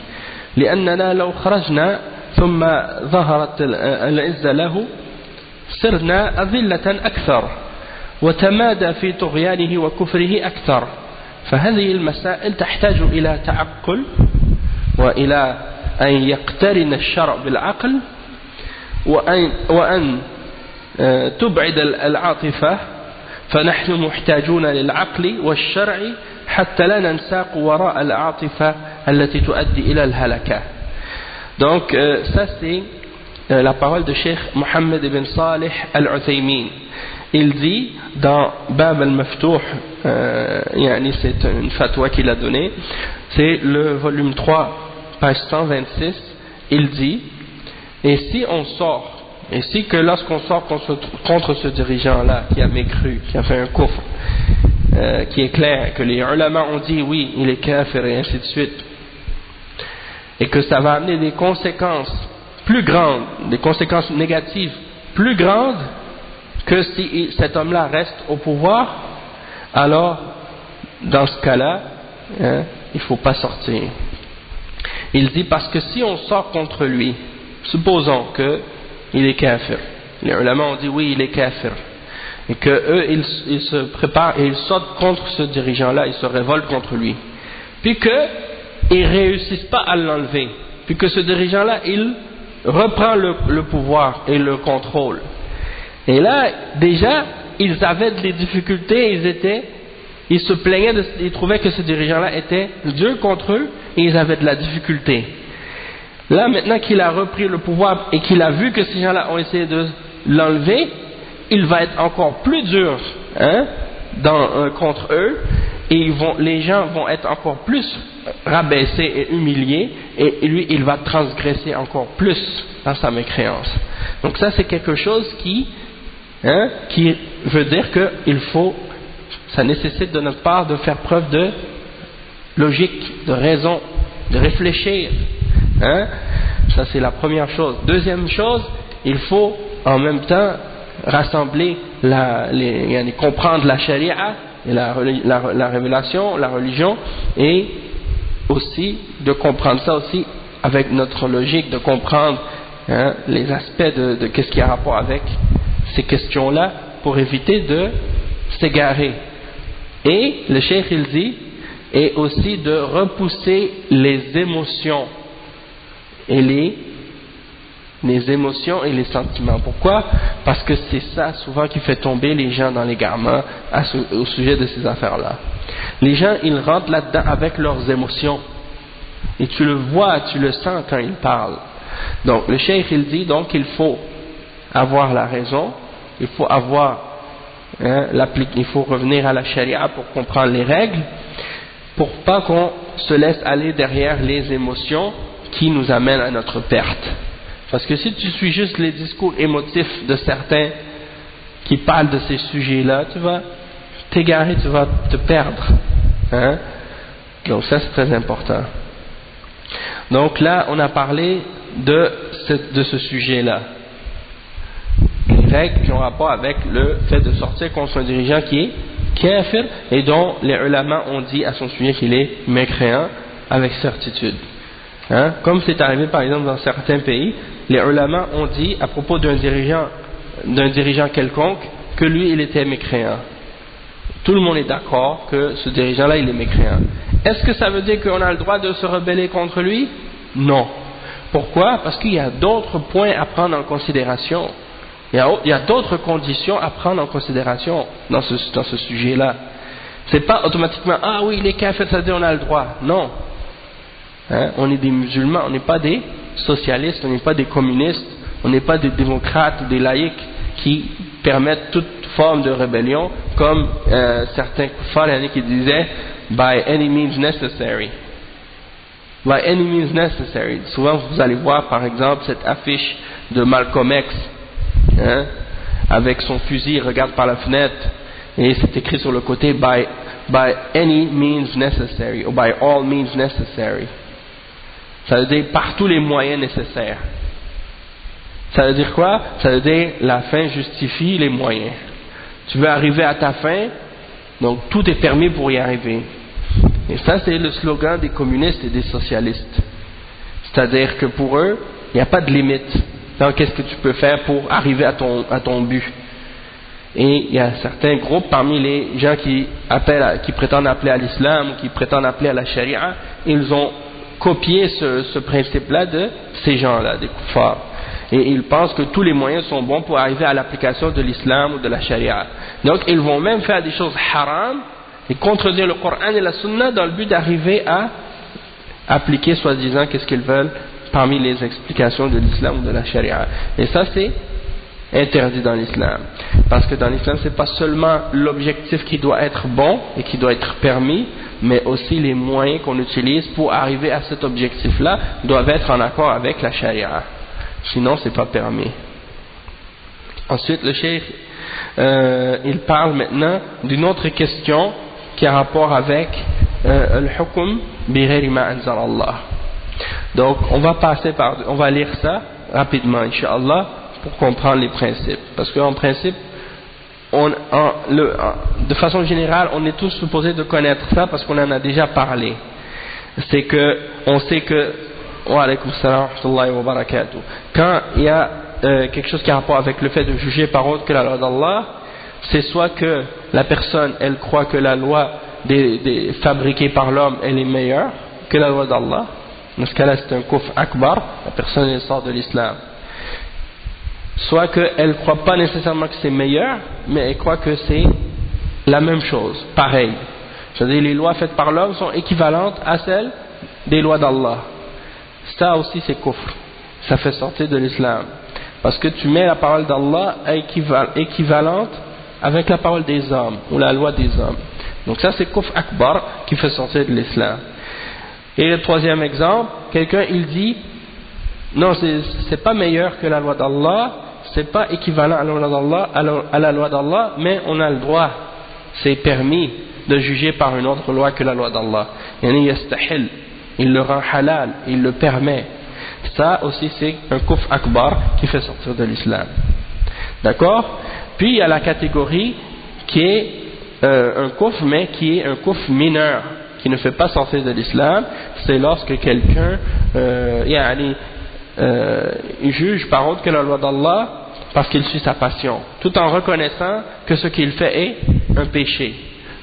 لأننا لو خرجنا ثم ظهرت العزة له صرنا أذلة أكثر وتمادى في طغيانه وكفره أكثر. فهذه المسائل تحتاج إلى تعقل وإلى أن يقترن الشرع بالعقل وأن تبعد العاطفة فنحن محتاجون للعقل والشرع حتى لا ننساق وراء العاطفة التي تؤدي إلى الهلكة. Donc ça c'est la parole de Cheikh Mohammed ibn Salih al-Uthaymin. il dit dans Bab al-Maftouh, c'est une fatwa qu'il a donnée, c'est le volume 3, page 126, il dit, et si on sort, et si que lorsqu'on sort contre ce dirigeant-là, qui a mécru, qui a fait un kufr, qui est clair, que les ulama ont dit oui, il est kafir et ainsi de suite, et que ça va amener des conséquences plus grandes, des conséquences négatives plus grandes que si cet homme-là reste au pouvoir, alors dans ce cas-là, il ne faut pas sortir. Il dit parce que si on sort contre lui, supposons qu'il est kafir, les ulama ont dit oui, il est kafir, et que eux ils se préparent et ils sortent contre ce dirigeant-là, ils se révoltent contre lui, puis qu'ils réussissent pas à l'enlever, puis que ce dirigeant-là il reprend le pouvoir et le contrôle. Et là, déjà, ils avaient des difficultés, ils se plaignaient, ils trouvaient que ce dirigeant-là était dur contre eux, et ils avaient de la difficulté. Là, maintenant qu'il a repris le pouvoir et qu'il a vu que ces gens-là ont essayé de l'enlever, il va être encore plus dur contre eux, et les gens vont être encore plus rabaissés et humiliés, et lui, il va transgresser encore plus dans sa mécréance. Donc ça, c'est quelque chose qui veut dire que ça nécessite de notre part de faire preuve de logique, de raison, de réfléchir. Ça, c'est la première chose. Deuxième chose, il faut en même temps rassembler, comprendre la charia et la révélation, la religion, et aussi de comprendre ça aussi avec notre logique, de comprendre les aspects de qu'est-ce qui a rapport avec ces questions-là pour éviter de s'égarer. Et le cheikh il dit, et aussi de repousser les émotions et les émotions et les sentiments. Pourquoi? Parce que c'est ça souvent qui fait tomber les gens dans l'égarement au sujet de ces affaires-là. Les gens, ils rentrent là-dedans avec leurs émotions, et tu le vois, tu le sens quand ils parlent. Donc le cheikh il dit donc il faut avoir la raison, il faut il faut revenir à la charia pour comprendre les règles, pour pas qu'on se laisse aller derrière les émotions qui nous amènent à notre perte. Parce que si tu suis juste les discours émotifs de certains qui parlent de ces sujets-là, tu vas t'égarer, tu vas te perdre. Donc ça c'est très important. Donc là on a parlé de ce sujet-là, les règles qui ont rapport avec le fait de sortir contre un dirigeant qui est kafir et dont les ulama ont dit à son sujet qu'il est mécréant avec certitude. Comme c'est arrivé par exemple dans certains pays, les ulama ont dit à propos d'un dirigeant quelconque que lui il était mécréant. Tout le monde est d'accord que ce dirigeant-là il est mécréant. Est-ce que ça veut dire qu'on a le droit de se rebeller contre lui? Non. Pourquoi? Parce qu'il y a d'autres points à prendre en considération. Il y a d'autres conditions à prendre en considération dans ce sujet-là. C'est pas automatiquement ah oui il est kafir, ça veut dire on a le droit. Non. On est des musulmans, on n'est pas des socialistes, on n'est pas des communistes, on n'est pas des démocrates ou des laïcs qui permettent toute forme de rébellion, comme certains kuffars qui disaient by any means necessary. By any means necessary. Souvent vous allez voir par exemple cette affiche de Malcolm X, avec son fusil, il regarde par la fenêtre et c'est écrit sur le côté by any means necessary ou by all means necessary. Ça veut dire par tous les moyens nécessaires. Ça veut dire quoi? Ça veut dire la fin justifie les moyens. Tu veux arriver à ta fin, donc tout est permis pour y arriver. Et ça c'est le slogan des communistes et des socialistes. C'est-à-dire que pour eux, il n'y a pas de limite. Donc qu'est-ce que tu peux faire pour arriver à ton but? Et il y a certains groupes parmi les gens qui prétendent appeler à l'islam ou qui prétendent appeler à la charia, ils ont copié ce principe-là de ces gens-là, des kuffars. Et ils pensent que tous les moyens sont bons pour arriver à l'application de l'islam ou de la charia. Donc ils vont même faire des choses haram et contredire le Coran et la Sunna dans le but d'arriver à appliquer soi-disant qu'est-ce qu'ils veulent parmi les explications de l'islam ou de la charia. Et ça c'est interdit dans l'islam. Parce que dans l'islam, c'est pas seulement l'objectif qui doit être bon et qui doit être permis, mais aussi les moyens qu'on utilise pour arriver à cet objectif-là doivent être en accord avec la charia. Sinon, c'est pas permis. Ensuite, le cheikh, il parle maintenant d'une autre question qui a rapport avec le hukm bi ghayri ma anzal Allah. Donc, on va lire ça rapidement, Inch'Allah, pour comprendre les principes. Parce qu'en principe, de façon générale, on est tous supposés de connaître ça parce qu'on en a déjà parlé. C'est que, on sait que, wa alaykum salam wa rahmatullahi wa barakatuh, quand il y a quelque chose qui a rapport avec le fait de juger par autre que la loi d'Allah, c'est soit que la personne, elle croit que la loi fabriquée par l'homme, elle est meilleure que la loi d'Allah. Dans ce cas-là, c'est un kufr akbar, la personne elle sort de l'islam. Soit qu'elle ne croit pas nécessairement que c'est meilleur, mais elle croit que c'est la même chose, pareil. C'est-à-dire les lois faites par l'homme sont équivalentes à celles des lois d'Allah. Ça aussi c'est kufr, ça fait sortir de l'islam. Parce que tu mets la parole d'Allah équivalente avec la parole des hommes, ou la loi des hommes. Donc ça c'est kufr akbar qui fait sortir de l'islam. Et le troisième exemple, quelqu'un il dit non, c'est pas meilleur que la loi d'Allah, c'est pas équivalent à la loi d'Allah, mais on a le droit, c'est permis de juger par une autre loi que la loi d'Allah. Yani yastahil, il le rend halal, il le permet. Ça aussi c'est un kufr akbar qui fait sortir de l'islam. D'accord? Puis il y a la catégorie qui est un kufr, mais qui est un kufr mineur, qui ne fait pas sortir de l'islam. C'est lorsque quelqu'un il juge par autre que la loi d'Allah parce qu'il suit sa passion, tout en reconnaissant que ce qu'il fait est un péché.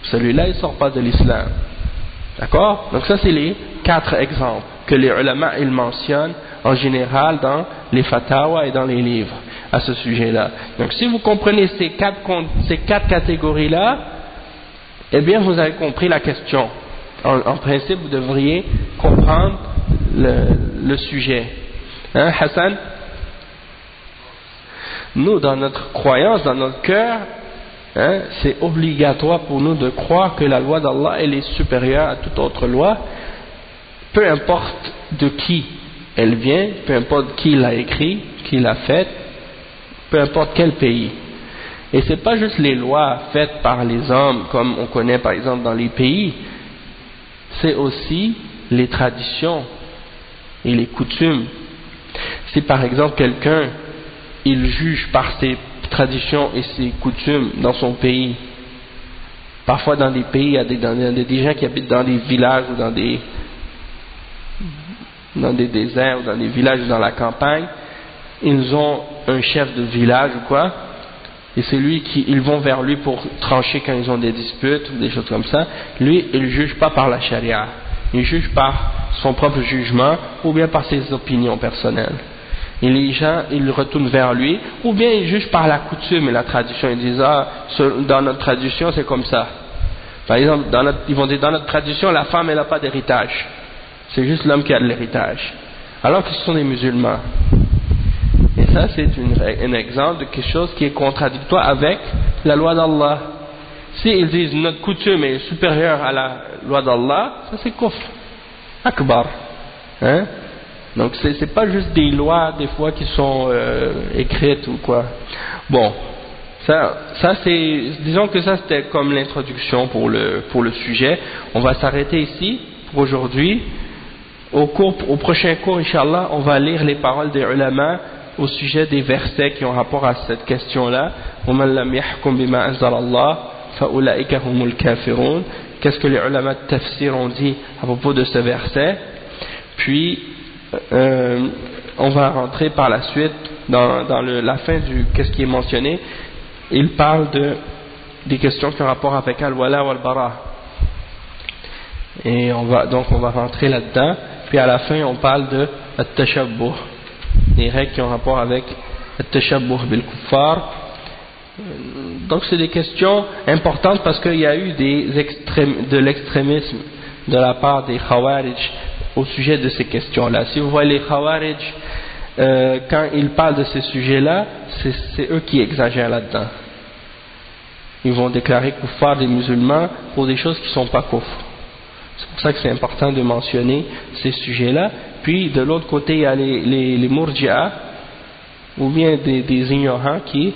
Celui-là, il ne sort pas de l'islam. D'accord? Donc ça, c'est les 4 exemples que les ulama ils mentionnent en général dans les fatawa et dans les livres à ce sujet-là. Donc si vous comprenez ces quatre catégories-là, eh bien vous avez compris la question. En principe, vous devriez comprendre le sujet. Hein, Hassan? Nous, dans notre croyance, dans notre cœur, hein, c'est obligatoire pour nous de croire que la loi d'Allah elle est supérieure à toute autre loi, peu importe de qui elle vient, peu importe qui l'a écrit, qui l'a faite, peu importe quel pays. Et c'est pas juste les lois faites par les hommes, comme on connaît par exemple dans les pays, c'est aussi les traditions et les coutumes. Si par exemple quelqu'un il juge par ses traditions et ses coutumes dans son pays, parfois dans des pays il y a des gens qui habitent dans des villages ou dans des déserts ou dans des villages ou dans la campagne, ils ont un chef de village ou quoi, et c'est lui ils vont vers lui pour trancher quand ils ont des disputes ou des choses comme ça. Lui il ne juge pas par la charia, il juge par son propre jugement ou bien par ses opinions personnelles. Et les gens ils retournent vers lui, ou bien ils jugent par la coutume et la tradition. Ils disent dans notre tradition c'est comme ça. Par exemple ils vont dire dans notre tradition la femme elle n'a pas d'héritage, c'est juste l'homme qui a de l'héritage, alors que ce sont des musulmans. Et ça c'est un exemple de quelque chose qui est contradictoire avec la loi d'Allah. Si ils disent notre coutume est supérieure à la loi d'Allah, ça c'est kufr akbar, hein? Donc c'est pas juste des lois des fois qui sont écrites ou quoi. Bon, ça c'est, disons que ça c'était comme l'introduction pour le sujet. On va s'arrêter ici pour aujourd'hui. Au prochain cours, Inch'Allah, on va lire les paroles des ulama au sujet des versets qui ont rapport à cette question-là. وَمَنْ لَمْ يَحْكُمْ بِمَا أَنزَلَ اللَّهُ فَأُولَئِكَ هُمُ الْكَافِرُونَ. Qu'est-ce que les ulama de tafsir ont dit à propos de ce verset? Puis on va rentrer par la suite dans la fin du qu'est-ce qui est mentionné. Il parle des questions qui ont rapport avec al-wala wal-bara, et on va rentrer là-dedans. Puis à la fin on parle de at-tashabbuh, les règles qui ont rapport avec at-tashabbuh bil-kuffar. Donc c'est des questions importantes parce qu'il y a eu de l'extrémisme de la part des Khawarij au sujet de ces questions-là. Si vous voyez les Khawarij, quand ils parlent de ces sujets-là, c'est eux qui exagèrent là-dedans. Ils vont déclarer kuffar des musulmans pour des choses qui ne sont pas kufr. C'est pour ça que c'est important de mentionner ces sujets-là. Puis de l'autre côté, il y a les murji'a, ou bien des ignorants qui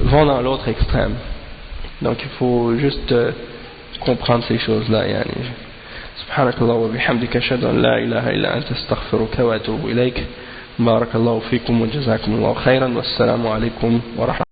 vont dans l'autre extrême. Donc il faut juste comprendre ces choses-là. سبحانك الله وبحمدك أشهد أن لا إله إلا أنت أستغفرك وأتوب إليك بارك الله فيكم وجزاكم الله خيرا والسلام عليكم ورحمة الله